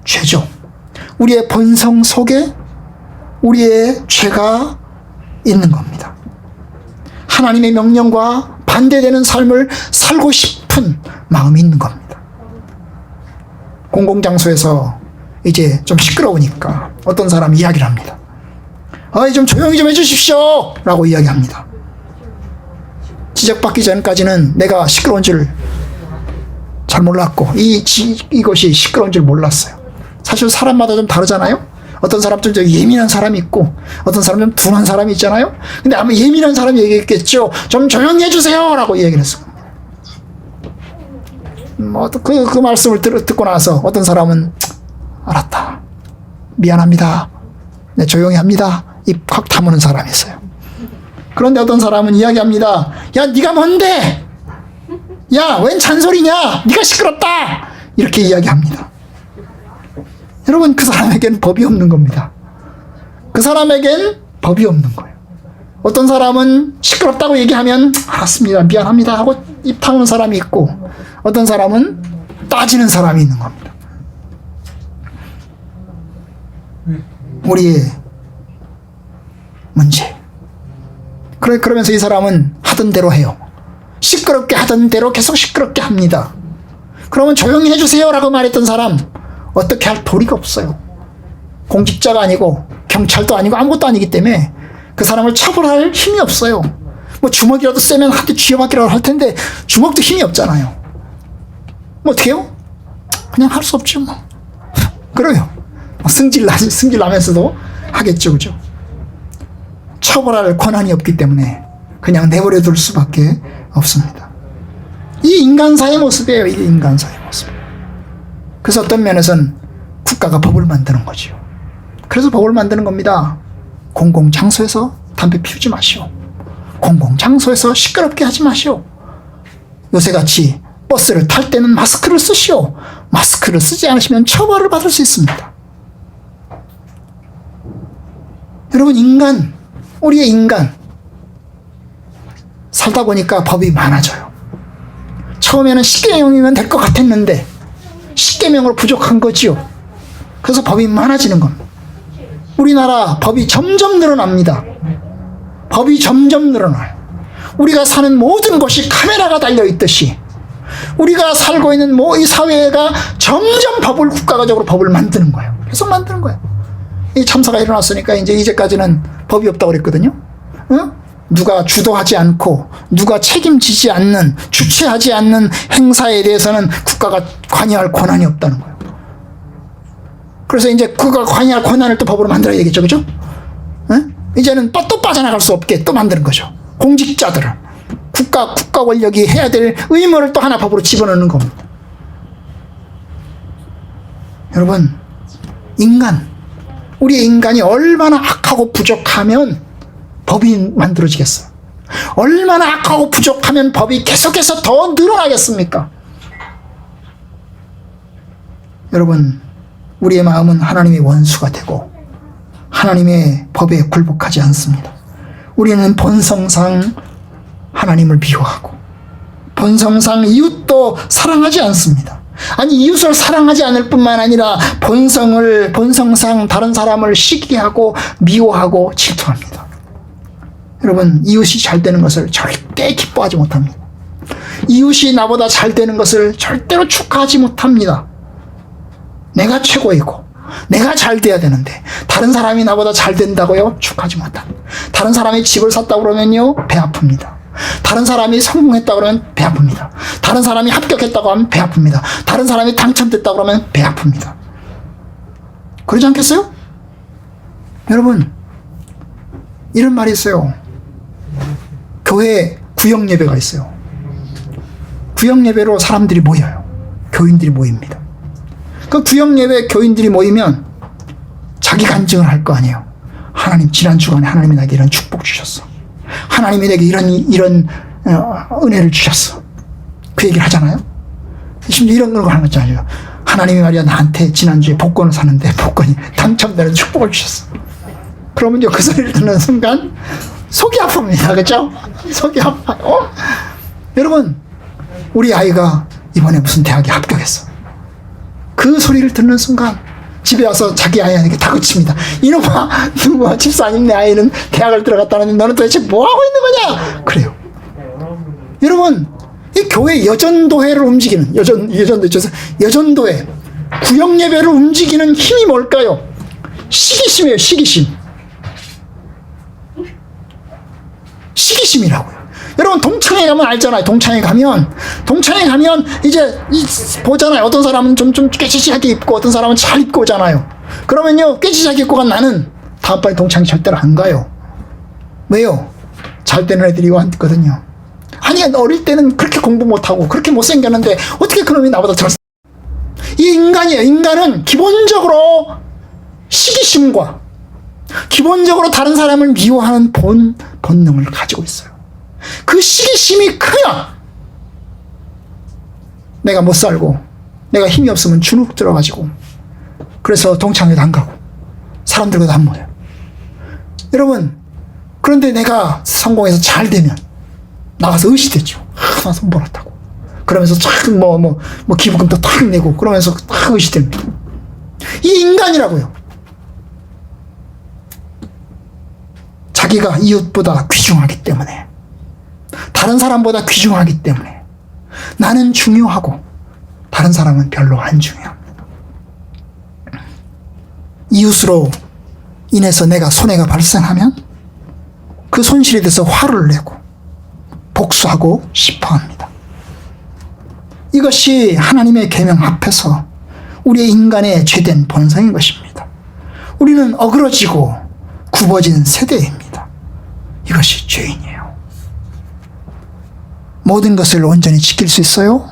죄죠. 우리의 본성 속에 우리의 죄가 있는 겁니다. 하나님의 명령과 반대되는 삶을 살고 싶은 마음이 있는 겁니다. 공공장소에서 이제 좀 시끄러우니까 어떤 사람이 이야기를 합니다. 좀 조용히 좀 해주십시오 라고 이야기합니다. 지적받기 전까지는 내가 시끄러운 줄 잘 몰랐고 이것이 시끄러운 줄 몰랐어요. 사실 사람마다 좀 다르잖아요. 어떤 사람 좀 예민한 사람이 있고 어떤 사람 좀 둔한 사람이 있잖아요. 근데 아마 예민한 사람이 얘기했겠죠. 좀 조용히 해주세요 라고 얘기를 했어요. 그 말씀을 듣고 나서 어떤 사람은 알았다, 미안합니다, 네, 조용히 합니다, 입 확 다무는 사람이 있어요. 그런데 어떤 사람은 이야기합니다. 야, 네가 뭔데? 야, 웬 잔소리냐? 네가 시끄럽다! 이렇게 이야기합니다. 여러분, 그 사람에겐 법이 없는 겁니다. 그 사람에겐 법이 없는 거예요. 어떤 사람은 시끄럽다고 얘기하면 알았습니다, 미안합니다 하고 입 다무는 사람이 있고 어떤 사람은 따지는 사람이 있는 겁니다. 우리의 문제. 그러면서 이 사람은 하던 대로 해요. 시끄럽게 하던 대로 계속 시끄럽게 합니다. 그러면 조용히 해주세요 라고 말했던 사람 어떻게 할 도리가 없어요. 공직자가 아니고 경찰도 아니고 아무것도 아니기 때문에 그 사람을 처벌할 힘이 없어요. 뭐 주먹이라도 세면 한 대 쥐어박기라도 할 텐데 주먹도 힘이 없잖아요. 뭐 어떻게 해요? 그냥 할 수 없죠 뭐. 그래요. 승질 나면서도 하겠죠, 그죠? 처벌할 권한이 없기 때문에 그냥 내버려 둘 수밖에 없습니다. 이 인간사의 모습이에요. 이게 인간사의 모습. 그래서 어떤 면에서는 국가가 법을 만드는 거죠. 그래서 법을 만드는 겁니다. 공공장소에서 담배 피우지 마시오. 공공장소에서 시끄럽게 하지 마시오. 요새같이 버스를 탈 때는 마스크를 쓰시오. 마스크를 쓰지 않으시면 처벌을 받을 수 있습니다. 여러분, 우리의 인간 살다 보니까 법이 많아져요. 처음에는 10계명이면 될 것 같았는데 10계명으로 부족한 거지요. 그래서 법이 많아지는 겁니다. 우리나라 법이 점점 늘어납니다. 법이 점점 늘어나요. 우리가 사는 모든 곳이 카메라가 달려있듯이 우리가 살고 있는 이 사회가 점점 국가적으로 법을 만드는 거예요. 계속 만드는 거예요. 이 참사가 일어났으니까 이제까지는 법이 없다고 그랬거든요. 누가 주도하지 않고 누가 책임지지 않는, 주최하지 않는 행사에 대해서는 국가가 관여할 권한이 없다는 거예요. 그래서 이제 국가가 관여할 권한을 또 법으로 만들어야 되겠죠, 그죠? 이제는 또 빠져나갈 수 없게 또 만드는 거죠. 공직자들을 국가 권력이 해야 될 의무를 또 하나 법으로 집어넣는 겁니다. 여러분, 우리의 인간이 얼마나 악하고 부족하면 법이 만들어지겠어요? 얼마나 악하고 부족하면 법이 계속해서 더 늘어나겠습니까? 여러분, 우리의 마음은 하나님의 원수가 되고 하나님의 법에 굴복하지 않습니다. 우리는 본성상 하나님을 미워하고 본성상 이웃도 사랑하지 않습니다. 아니, 이웃을 사랑하지 않을 뿐만 아니라 본성상 다른 사람을 시기하고 미워하고 질투합니다. 여러분, 이웃이 잘 되는 것을 절대 기뻐하지 못합니다. 이웃이 나보다 잘 되는 것을 절대로 축하하지 못합니다. 내가 최고이고 내가 잘 돼야 되는데 다른 사람이 나보다 잘 된다고요? 축하하지 못합니다. 다른 사람이 집을 샀다고 그러면요, 배 아픕니다. 다른 사람이 성공했다고 그러면 배 아픕니다. 다른 사람이 합격했다고 하면 배 아픕니다. 다른 사람이 당첨됐다고 그러면 배 아픕니다. 그러지 않겠어요? 여러분, 이런 말이 있어요. 교회 구역 예배가 있어요. 구역 예배로 사람들이 모여요. 교인들이 모입니다. 그 구역 예배 교인들이 모이면 자기 간증을 할 거 아니에요. 하나님, 지난 주간에 하나님이 나에게 이런 축복 주셨어. 하나님이 내게 이런 은혜를 주셨어. 그 얘기를 하잖아요. 심지어 이런 걸 하는 거잖아요. 하나님이 말이야 나한테 지난주에 복권을 샀는데 복권이 당첨되는 축복을 주셨어. 그러면요, 그 소리를 듣는 순간 속이 아픕니다. 그렇죠? 속이 아파요. 여러분, 우리 아이가 이번에 무슨 대학에 합격했어. 그 소리를 듣는 순간 집에 와서 자기 아이에게 다그칩니다. 이놈아, 누구야, 집사님, 내 아이는 대학을 들어갔다는데 너는 도대체 뭐하고 있는 거냐? 그래요. 여러분, 이 교회 여전도회를 움직이는 여전도회 구역 예배를 움직이는 힘이 뭘까요? 시기심이에요. 시기심이라고요. 여러분, 동창회 가면 알잖아요. 동창회 가면 이제 보잖아요. 어떤 사람은 좀 깨지시하게 입고 어떤 사람은 잘 입고 오잖아요. 그러면요, 깨지시하게 입고 간 나는 다음번에 동창회 절대로 안 가요. 왜요? 잘 되는 애들이 왔거든요. 아니, 어릴 때는 그렇게 공부 못하고 그렇게 못생겼는데 어떻게 그놈이 나보다 잘. 이 인간이에요. 인간은 기본적으로 시기심과 기본적으로 다른 사람을 미워하는 본능을 가지고 있어요. 그 시기심이 크면 내가 못 살고 내가 힘이 없으면 주눅 들어가지고 그래서 동창회도 안 가고 사람들과도 안 모여요. 여러분, 그런데 내가 성공해서 잘 되면 나가서 의시되죠. 나 돈 벌었다고. 그러면서 참 기부금도 탁 내고 그러면서 탁 의시됩니다. 이 인간이라고요. 자기가 이웃보다 귀중하기 때문에, 다른 사람보다 귀중하기 때문에 나는 중요하고 다른 사람은 별로 안 중요합니다. 이웃으로 인해서 내가 손해가 발생하면 그 손실에 대해서 화를 내고 복수하고 싶어 합니다. 이것이 하나님의 계명 앞에서 우리의 인간의 죄된 본성인 것입니다. 우리는 어그러지고 굽어진 세대입니다. 이것이 죄인이에요. 모든 것을 온전히 지킬 수 있어요?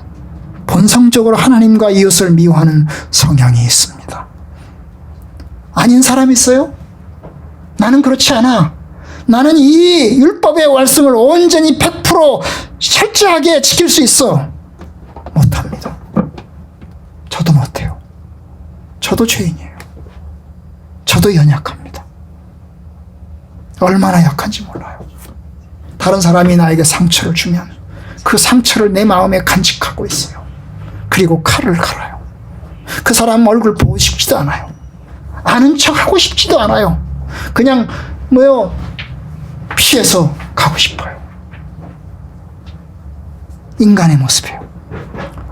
본성적으로 하나님과 이웃을 미워하는 성향이 있습니다. 아닌 사람이 있어요? 나는 그렇지 않아. 나는 이 율법의 말씀을 온전히 100% 철저하게 지킬 수 있어. 못합니다. 저도 못해요. 저도 죄인이에요. 저도 연약합니다. 얼마나 약한지 몰라요. 다른 사람이 나에게 상처를 주면 그 상처를 내 마음에 간직하고 있어요. 그리고 칼을 갈아요. 그 사람 얼굴 보고 싶지도 않아요. 아는 척 하고 싶지도 않아요. 그냥 피해서 가고 싶어요. 인간의 모습이에요.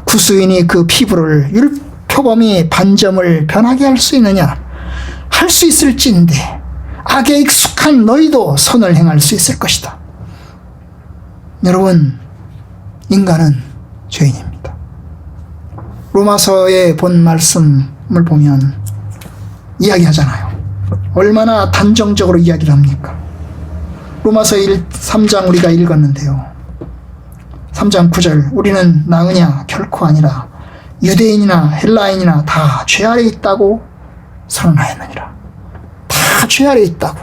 구수인이 그 피부를 율표범이 반점을 변하게 할 수 있느냐? 할 수 있을진데 악에 익숙한 너희도 선을 행할 수 있을 것이다. 여러분, 인간은 죄인입니다. 로마서의 본 말씀을 보면 이야기하잖아요. 얼마나 단정적으로 이야기를 합니까? 로마서 3장 우리가 읽었는데요. 3장 9절 우리는 나으냐 결코 아니라 유대인이나 헬라인이나 다 죄 아래 있다고 선언하였느니라. 다 죄 아래 있다고.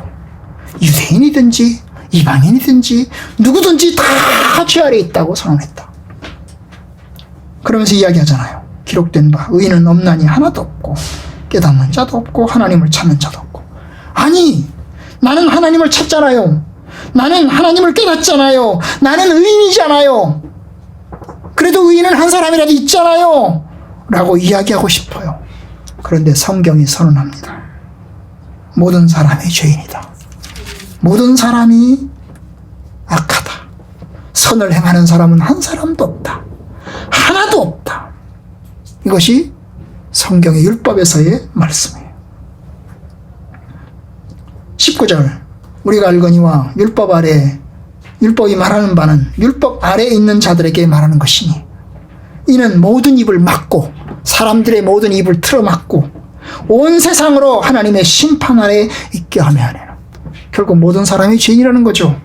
유대인이든지 이방인이든지 누구든지 다 죄 아래 있다고 선언했다. 그러면서 이야기하잖아요. 기록된 바 의인은 없나니 하나도 없고 깨닫는 자도 없고 하나님을 찾는 자도 없고. 아니, 나는 하나님을 찾잖아요. 나는 하나님을 깨닫잖아요. 나는 의인이잖아요. 그래도 의인은 한 사람이라도 있잖아요 라고 이야기하고 싶어요. 그런데 성경이 선언합니다. 모든 사람이 죄인이다. 모든 사람이 악하다. 선을 행하는 사람은 한 사람도 없다. 하나도 없다. 이것이 성경의 율법에서의 말씀이에요. 19절 우리가 알거니와 율법 아래 율법이 말하는 바는 율법 아래에 있는 자들에게 말하는 것이니 이는 모든 입을 막고 사람들의 모든 입을 틀어막고 온 세상으로 하나님의 심판 아래 있게 하며 하네요. 결국 모든 사람이 죄인이라는 거죠.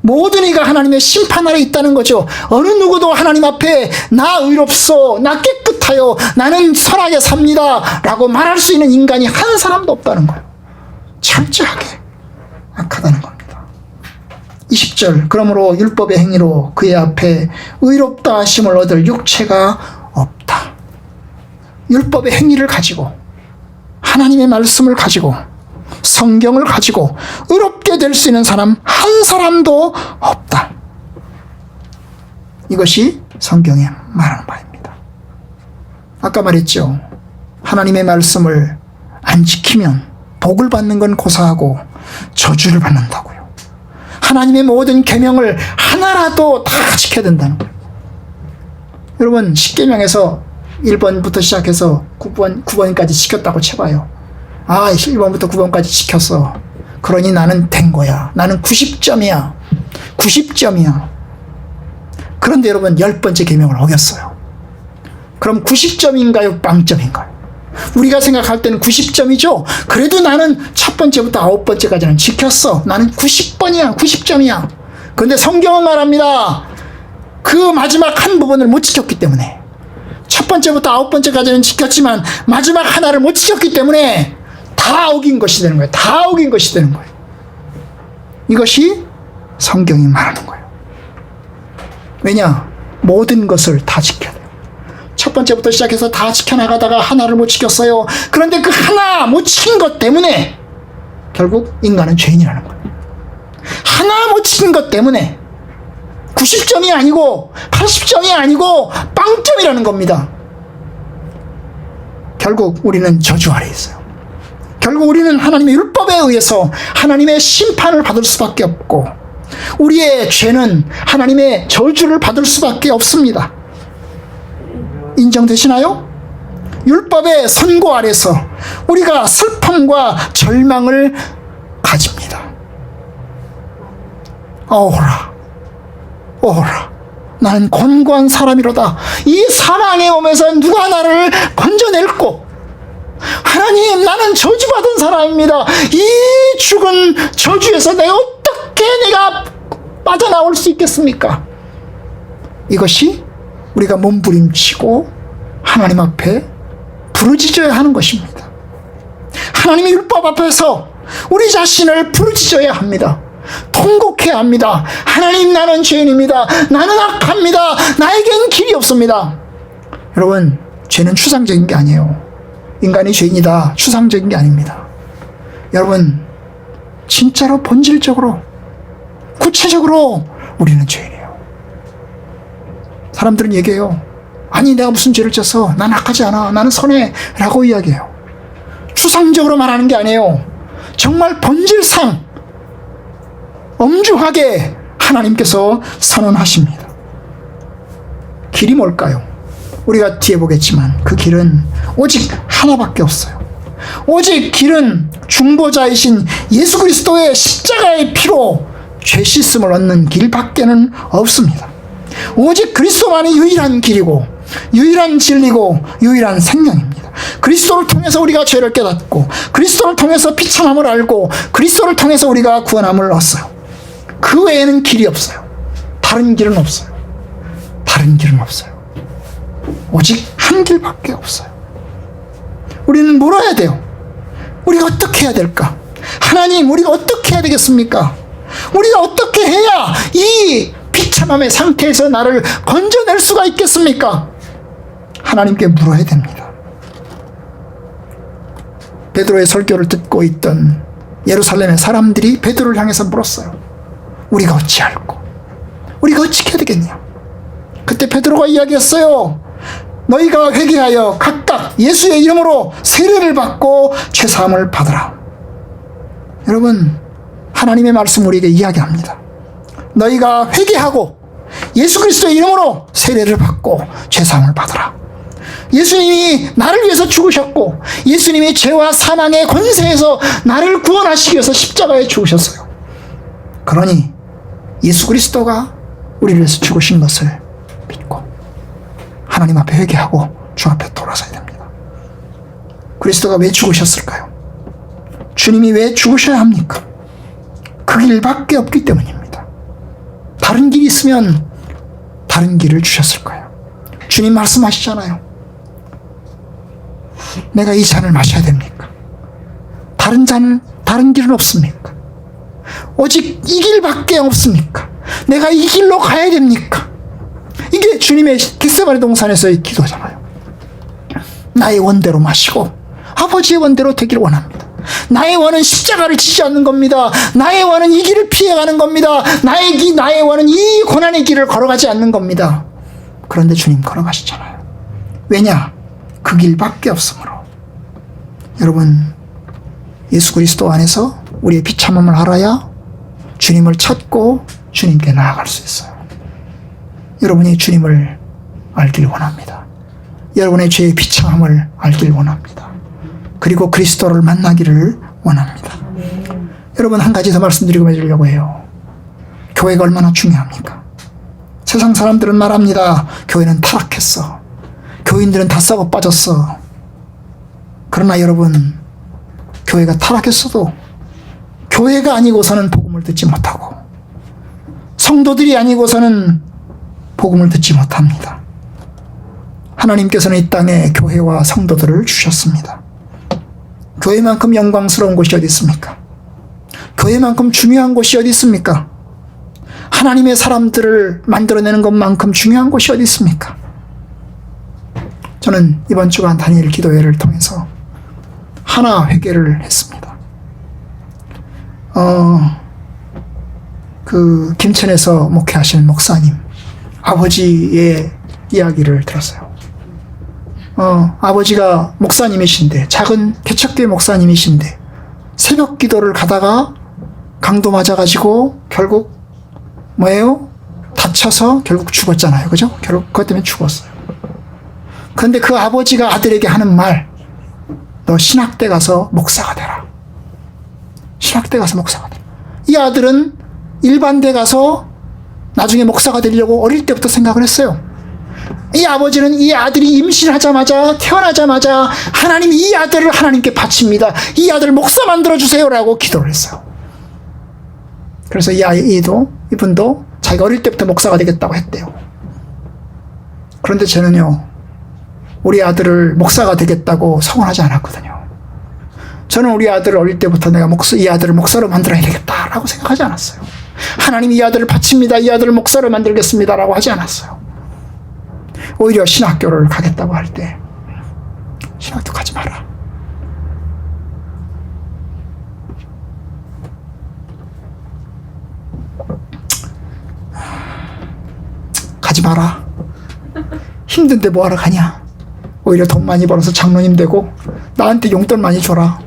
모든 이가 하나님의 심판 아래 있다는 거죠. 어느 누구도 하나님 앞에 나 의롭소, 나 깨끗하여, 나는 선하게 삽니다 라고 말할 수 있는 인간이 한 사람도 없다는 거예요. 철저하게 악하다는 겁니다. 20절 그러므로 율법의 행위로 그의 앞에 의롭다 하심을 얻을 육체가 없다. 율법의 행위를 가지고 하나님의 말씀을 가지고 성경을 가지고 의롭게 될 수 있는 사람 한 사람도 없다. 이것이 성경에 말하는 바입니다. 아까 말했죠. 하나님의 말씀을 안 지키면 복을 받는 건 고사하고 저주를 받는다고요. 하나님의 모든 계명을 하나라도 다 지켜야 된다는 거예요. 여러분 10계명에서 1번부터 시작해서 9번까지 지켰다고 쳐봐요. 1번부터 9번까지 지켰어. 그러니 나는 된 거야. 나는 90점이야. 90점이야. 그런데 여러분 10번째 계명을 어겼어요. 그럼 90점인가요? 빵점인가요? 우리가 생각할 때는 90점이죠. 그래도 나는 첫 번째부터 9번째까지는 지켰어. 나는 90번이야. 90점이야. 그런데 성경은 말합니다. 그 마지막 한 부분을 못 지켰기 때문에 첫 번째부터 9번째까지는 지켰지만 마지막 하나를 못 지켰기 때문에 다 어긴 것이 되는 거예요. 다 어긴 것이 되는 거예요. 이것이 성경이 말하는 거예요. 왜냐? 모든 것을 다 지켜야 돼요. 첫 번째부터 시작해서 다 지켜나가다가 하나를 못 지켰어요. 그런데 그 하나 못 지킨 것 때문에 결국 인간은 죄인이라는 거예요. 하나 못 지킨 것 때문에 90점이 아니고 80점이 아니고 빵점이라는 겁니다. 결국 우리는 저주 아래 있어요. 결국 우리는 하나님의 율법에 의해서 하나님의 심판을 받을 수밖에 없고 우리의 죄는 하나님의 저주를 받을 수밖에 없습니다. 인정되시나요? 율법의 선고 아래서 우리가 슬픔과 절망을 가집니다. 오라 나는 곤고한 사람이로다. 이 사망의 몸에서 누가 나를 건져낼꼬. 하나님, 나는 저주받은 사람입니다. 이 죽은 저주에서 내가 어떻게 내가 빠져나올 수 있겠습니까? 이것이 우리가 몸부림치고 하나님 앞에 부르짖어야 하는 것입니다. 하나님의 율법 앞에서 우리 자신을 부르짖어야 합니다. 통곡해야 합니다. 하나님, 나는 죄인입니다. 나는 악합니다. 나에겐 길이 없습니다. 여러분, 죄는 추상적인 게 아니에요. 인간이 죄인이다, 추상적인 게 아닙니다. 여러분, 진짜로 본질적으로 구체적으로 우리는 죄인이에요. 사람들은 얘기해요. 아니, 내가 무슨 죄를 졌어. 난 악하지 않아. 나는 선해. 라고 이야기해요. 추상적으로 말하는 게 아니에요. 정말 본질상 엄중하게 하나님께서 선언하십니다. 길이 뭘까요? 우리가 뒤에 보겠지만 그 길은 오직 하나밖에 없어요. 오직 길은 중보자이신 예수 그리스도의 십자가의 피로 죄 씻음을 얻는 길밖에는 없습니다. 오직 그리스도만이 유일한 길이고 유일한 진리고 유일한 생명입니다. 그리스도를 통해서 우리가 죄를 깨닫고 그리스도를 통해서 비참함을 알고 그리스도를 통해서 우리가 구원함을 얻어요. 그 외에는 길이 없어요. 다른 길은 없어요. 다른 길은 없어요. 오직 한 길밖에 없어요. 우리는 물어야 돼요. 우리가 어떻게 해야 될까? 하나님, 우리가 어떻게 해야 되겠습니까? 우리가 어떻게 해야 이 비참함의 상태에서 나를 건져낼 수가 있겠습니까? 하나님께 물어야 됩니다. 베드로의 설교를 듣고 있던 예루살렘의 사람들이 베드로를 향해서 물었어요. 우리가 어찌할꼬? 우리가 어찌 해야 되겠냐? 그때 베드로가 이야기했어요. 너희가 회개하여 각각 예수의 이름으로 세례를 받고 죄사함을 받으라. 여러분, 하나님의 말씀 우리에게 이야기합니다. 너희가 회개하고 예수 그리스도의 이름으로 세례를 받고 죄사함을 받으라. 예수님이 나를 위해서 죽으셨고 예수님이 죄와 사망의 권세에서 나를 구원하시기 위해서 십자가에 죽으셨어요. 그러니 예수 그리스도가 우리를 위해서 죽으신 것을 믿고 하나님 앞에 회개하고 주 앞에 돌아서야 됩니다. 그리스도가 왜 죽으셨을까요? 주님이 왜 죽으셔야 합니까? 그 길밖에 없기 때문입니다. 다른 길이 있으면 다른 길을 주셨을 거예요. 주님 말씀하시잖아요. 내가 이 잔을 마셔야 됩니까? 다른 길은 없습니까? 오직 이 길밖에 없습니까? 내가 이 길로 가야 됩니까? 이게 주님의 겟세마네 동산에서의 기도잖아요. 나의 원대로 마시고 아버지의 원대로 되기를 원합니다. 나의 원은 십자가를 지지 않는 겁니다. 나의 원은 이 길을 피해가는 겁니다. 나의 원은 이 고난의 길을 걸어가지 않는 겁니다. 그런데 주님 걸어가시잖아요. 왜냐? 그 길밖에 없으므로. 여러분, 예수 그리스도 안에서 우리의 비참함을 알아야 주님을 찾고 주님께 나아갈 수 있어요. 여러분이 주님을 알길 원합니다. 여러분의 죄의 비참함을 알길 원합니다. 그리고 그리스도를 만나기를 원합니다. 여러분, 한 가지 더 말씀드리고 해주려고 해요. 교회가 얼마나 중요합니까? 세상 사람들은 말합니다. 교회는 타락했어. 교인들은 다 썩어 빠졌어. 그러나 여러분, 교회가 타락했어도 교회가 아니고서는 복음을 듣지 못하고 성도들이 아니고서는 복음을 듣지 못합니다. 하나님께서는 이 땅에 교회와 성도들을 주셨습니다. 교회만큼 영광스러운 곳이 어디 있습니까? 교회만큼 중요한 곳이 어디 있습니까? 하나님의 사람들을 만들어내는 것만큼 중요한 곳이 어디 있습니까? 저는 이번 주간 다니엘 기도회를 통해서 하나 회개를 했습니다. 김천에서 목회하시는 목사님, 아버지의 이야기를 들었어요. 아버지가 목사님이신데, 작은 개척교회 목사님이신데, 새벽 기도를 가다가 강도 맞아가지고 결국 뭐예요? 다쳐서 결국 죽었잖아요. 그죠? 결국 그것 때문에 죽었어요. 그런데 그 아버지가 아들에게 하는 말, 너 신학대 가서 목사가 되라. 신학대 가서 목사가 되라. 이 아들은 일반대 가서 나중에 목사가 되려고 어릴 때부터 생각을 했어요. 이 아버지는 이 아들이 임신하자마자, 태어나자마자 하나님이 이 아들을 하나님께 바칩니다. 이 아들을 목사 만들어주세요라고 기도를 했어요. 그래서 이분도 자기가 어릴 때부터 목사가 되겠다고 했대요. 그런데 저는요, 우리 아들을 목사가 되겠다고 서원하지 않았거든요. 저는 우리 아들을 어릴 때부터 내가 이 아들을 목사로 만들어야 되겠다라고 생각하지 않았어요. 하나님이 이 아들을 바칩니다. 이 아들을 목사로 만들겠습니다라고 하지 않았어요. 오히려 신학교를 가겠다고 할 때, 신학교 가지 마라. 가지 마라. 힘든데 뭐하러 가냐. 오히려 돈 많이 벌어서 장로님 되고 나한테 용돈 많이 줘라.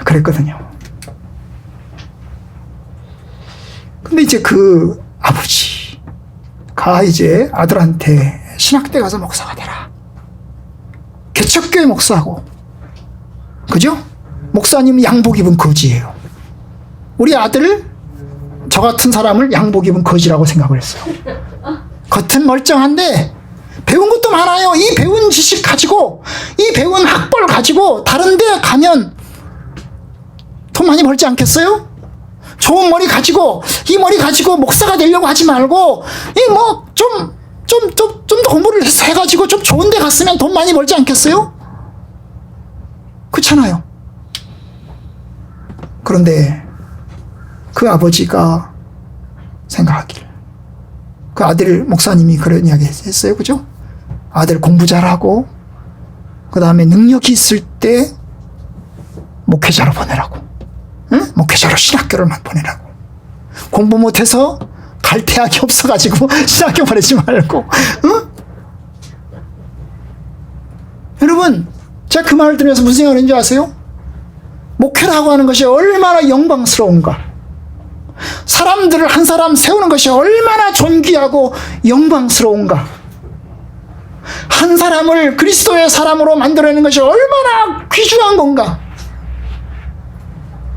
그랬거든요. 근데 이제 그 아버지가 이제 아들한테 신학대 가서 목사가 되라. 개척교회 목사하고, 그죠? 목사님은 양복 입은 거지예요. 우리 아들, 저 같은 사람을 양복 입은 거지라고 생각을 했어요. 겉은 멀쩡한데 배운 것도 많아요. 이 배운 지식 가지고, 이 배운 학벌 가지고 다른 데 가면 돈 많이 벌지 않겠어요? 좋은 머리 가지고 이 머리 가지고 목사가 되려고 하지 말고 이 뭐 좀 더 공부를 해가지고 좀 좋은 데 갔으면 돈 많이 벌지 않겠어요? 그렇잖아요. 그런데 그 아버지가 생각하길, 그 아들 목사님이 그런 이야기 했어요. 그죠? 아들 공부 잘하고 그 다음에 능력이 있을 때 목회자로 보내라고, 응? 목회자로 신학교를만 보내라고. 공부 못해서 갈 대학이 없어가지고 신학교 보내지 말고, 응? 여러분, 제가 그 말을 들으면서 무슨 생각을 했는지 아세요? 목회라고 하는 것이 얼마나 영광스러운가, 사람들을 한 사람 세우는 것이 얼마나 존귀하고 영광스러운가, 한 사람을 그리스도의 사람으로 만들어내는 것이 얼마나 귀중한 건가.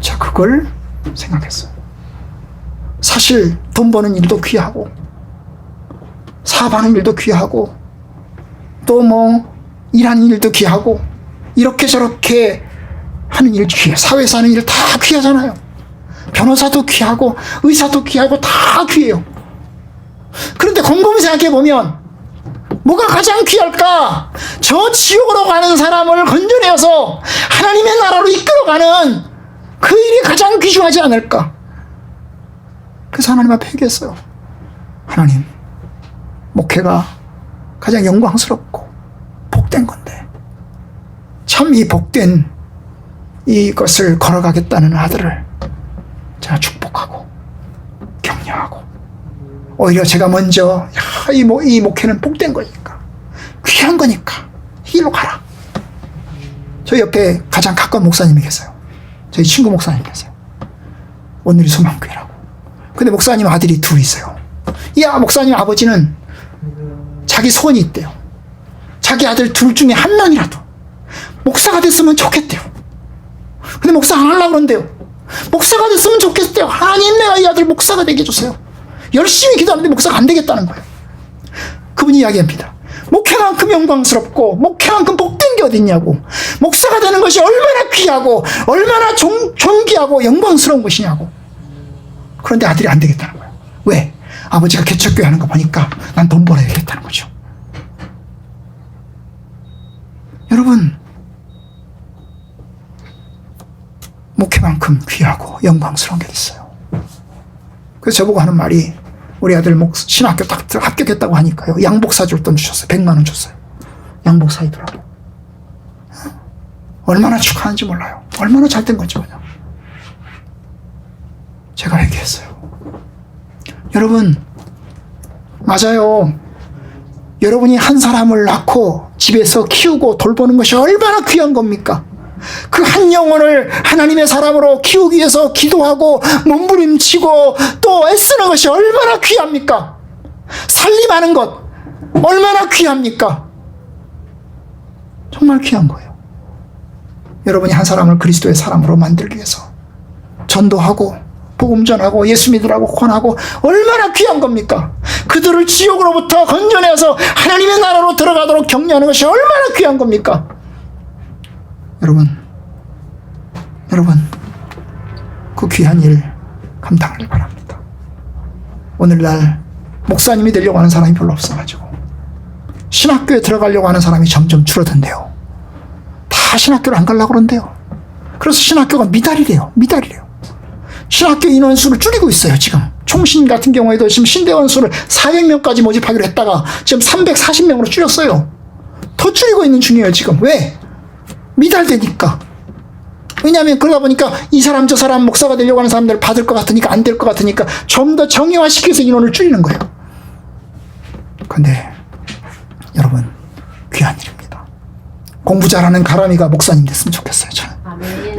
자, 그걸 생각했어요. 사실 돈 버는 일도 귀하고 사업하는 일도 귀하고 또 뭐 일하는 일도 귀하고 이렇게 저렇게 하는 일 귀해. 사회에서 하는 일 다 귀하잖아요. 변호사도 귀하고 의사도 귀하고 다 귀해요. 그런데 곰곰이 생각해 보면 뭐가 가장 귀할까? 저 지옥으로 가는 사람을 건져내어서 하나님의 나라로 이끌어가는 그 일이 가장 귀중하지 않을까? 그래서 하나님 앞에 얘기했어요. 하나님, 목회가 가장 영광스럽고 복된 건데 참 이 복된 이것을 걸어가겠다는 아들을 제가 축복하고 격려하고, 오히려 제가 먼저 이 목회는 복된 거니까 귀한 거니까 이 길로 가라. 저희 옆에 가장 가까운 목사님이 계세요. 저희 친구 목사님 계세요. 오늘이 소망교회라고. 근데 목사님 아들이 둘 있어요. 이 목사님 아버지는 자기 소원이 있대요. 자기 아들 둘 중에 한 명이라도 목사가 됐으면 좋겠대요. 근데 목사 안 하려고 그런대요. 목사가 됐으면 좋겠대요. 하나님, 내가 이 아들 목사가 되게 해주세요. 열심히 기도하는데 목사가 안 되겠다는 거예요. 그분이 이야기합니다. 목회만큼 영광스럽고 목회만큼 복된 게 어딨냐고. 목사가 되는 것이 얼마나 귀하고 얼마나 존귀하고 영광스러운 것이냐고. 그런데 아들이 안 되겠다는 거예요. 왜? 아버지가 개척교회 하는 거 보니까 난 돈 벌어야 되겠다는 거죠. 여러분, 목회만큼 귀하고 영광스러운 게 있어요. 그래서 저보고 하는 말이, 우리 아들 신학교 딱 합격했다고 하니까요, 양복 사줄 돈 주셨어요. 100만 원 줬어요. 양복 사입으라고. 얼마나 축하하는지 몰라요. 얼마나 잘된 건지 몰라요. 제가 얘기했어요. 여러분, 맞아요. 여러분이 한 사람을 낳고 집에서 키우고 돌보는 것이 얼마나 귀한 겁니까? 그 한 영혼을 하나님의 사람으로 키우기 위해서 기도하고 몸부림치고 또 애쓰는 것이 얼마나 귀합니까? 살림하는 것 얼마나 귀합니까? 정말 귀한 거예요. 여러분이 한 사람을 그리스도의 사람으로 만들기 위해서 전도하고 복음 전하고 예수 믿으라고 권하고 얼마나 귀한 겁니까? 그들을 지옥으로부터 건져내서 하나님의 나라로 들어가도록 격려하는 것이 얼마나 귀한 겁니까? 여러분, 그 귀한 일 감당하길 바랍니다. 오늘날 목사님이 되려고 하는 사람이 별로 없어가지고 신학교에 들어가려고 하는 사람이 점점 줄어든대요. 다 신학교를 안 가려고 그런대요. 그래서 신학교가 미달이래요. 신학교 인원수를 줄이고 있어요. 지금 총신 같은 경우에도 지금 신대원수를 400명까지 모집하기로 했다가 지금 340명으로 줄였어요. 더 줄이고 있는 중이에요. 지금 왜? 미달되니까. 왜냐하면 그러다 보니까 이 사람 저 사람 목사가 되려고 하는 사람들 받을 것 같으니까 안 될 것 같으니까 좀 더 정의화시켜서 인원을 줄이는 거예요. 그런데 여러분, 귀한 일입니다. 공부 잘하는 가람이가 목사님 됐으면 좋겠어요. 저는.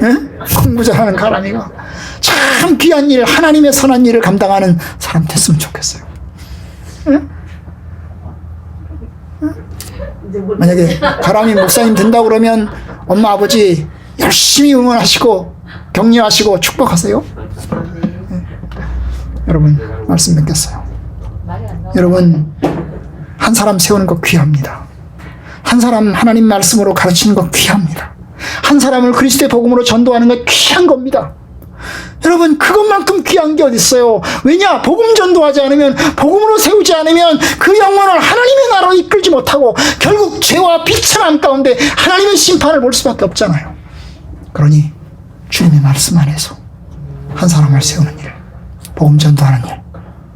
응? 공부 잘하는 가람이가 참 귀한 일, 하나님의 선한 일을 감당하는 사람 됐으면 좋겠어요. 응? 만약에 가람이 목사님 된다고 그러면 엄마 아버지 열심히 응원하시고 격려하시고 축복하세요. 네. 여러분, 말씀 맺겠어요. 여러분, 한 사람 세우는 거 귀합니다. 한 사람 하나님 말씀으로 가르치는 거 귀합니다. 한 사람을 그리스도의 복음으로 전도하는 거 귀한 겁니다. 여러분, 그것만큼 귀한 게 어디 있어요? 왜냐? 복음 전도하지 않으면, 복음으로 세우지 않으면 그 영혼을 하나님의 나라로 이끌지 못하고 결국 죄와 비참함 가운데 하나님의 심판을 볼 수밖에 없잖아요. 그러니 주님의 말씀 안에서 한 사람을 세우는 일, 복음 전도하는 일,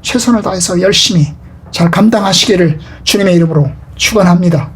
최선을 다해서 열심히 잘 감당하시기를 주님의 이름으로 축원합니다.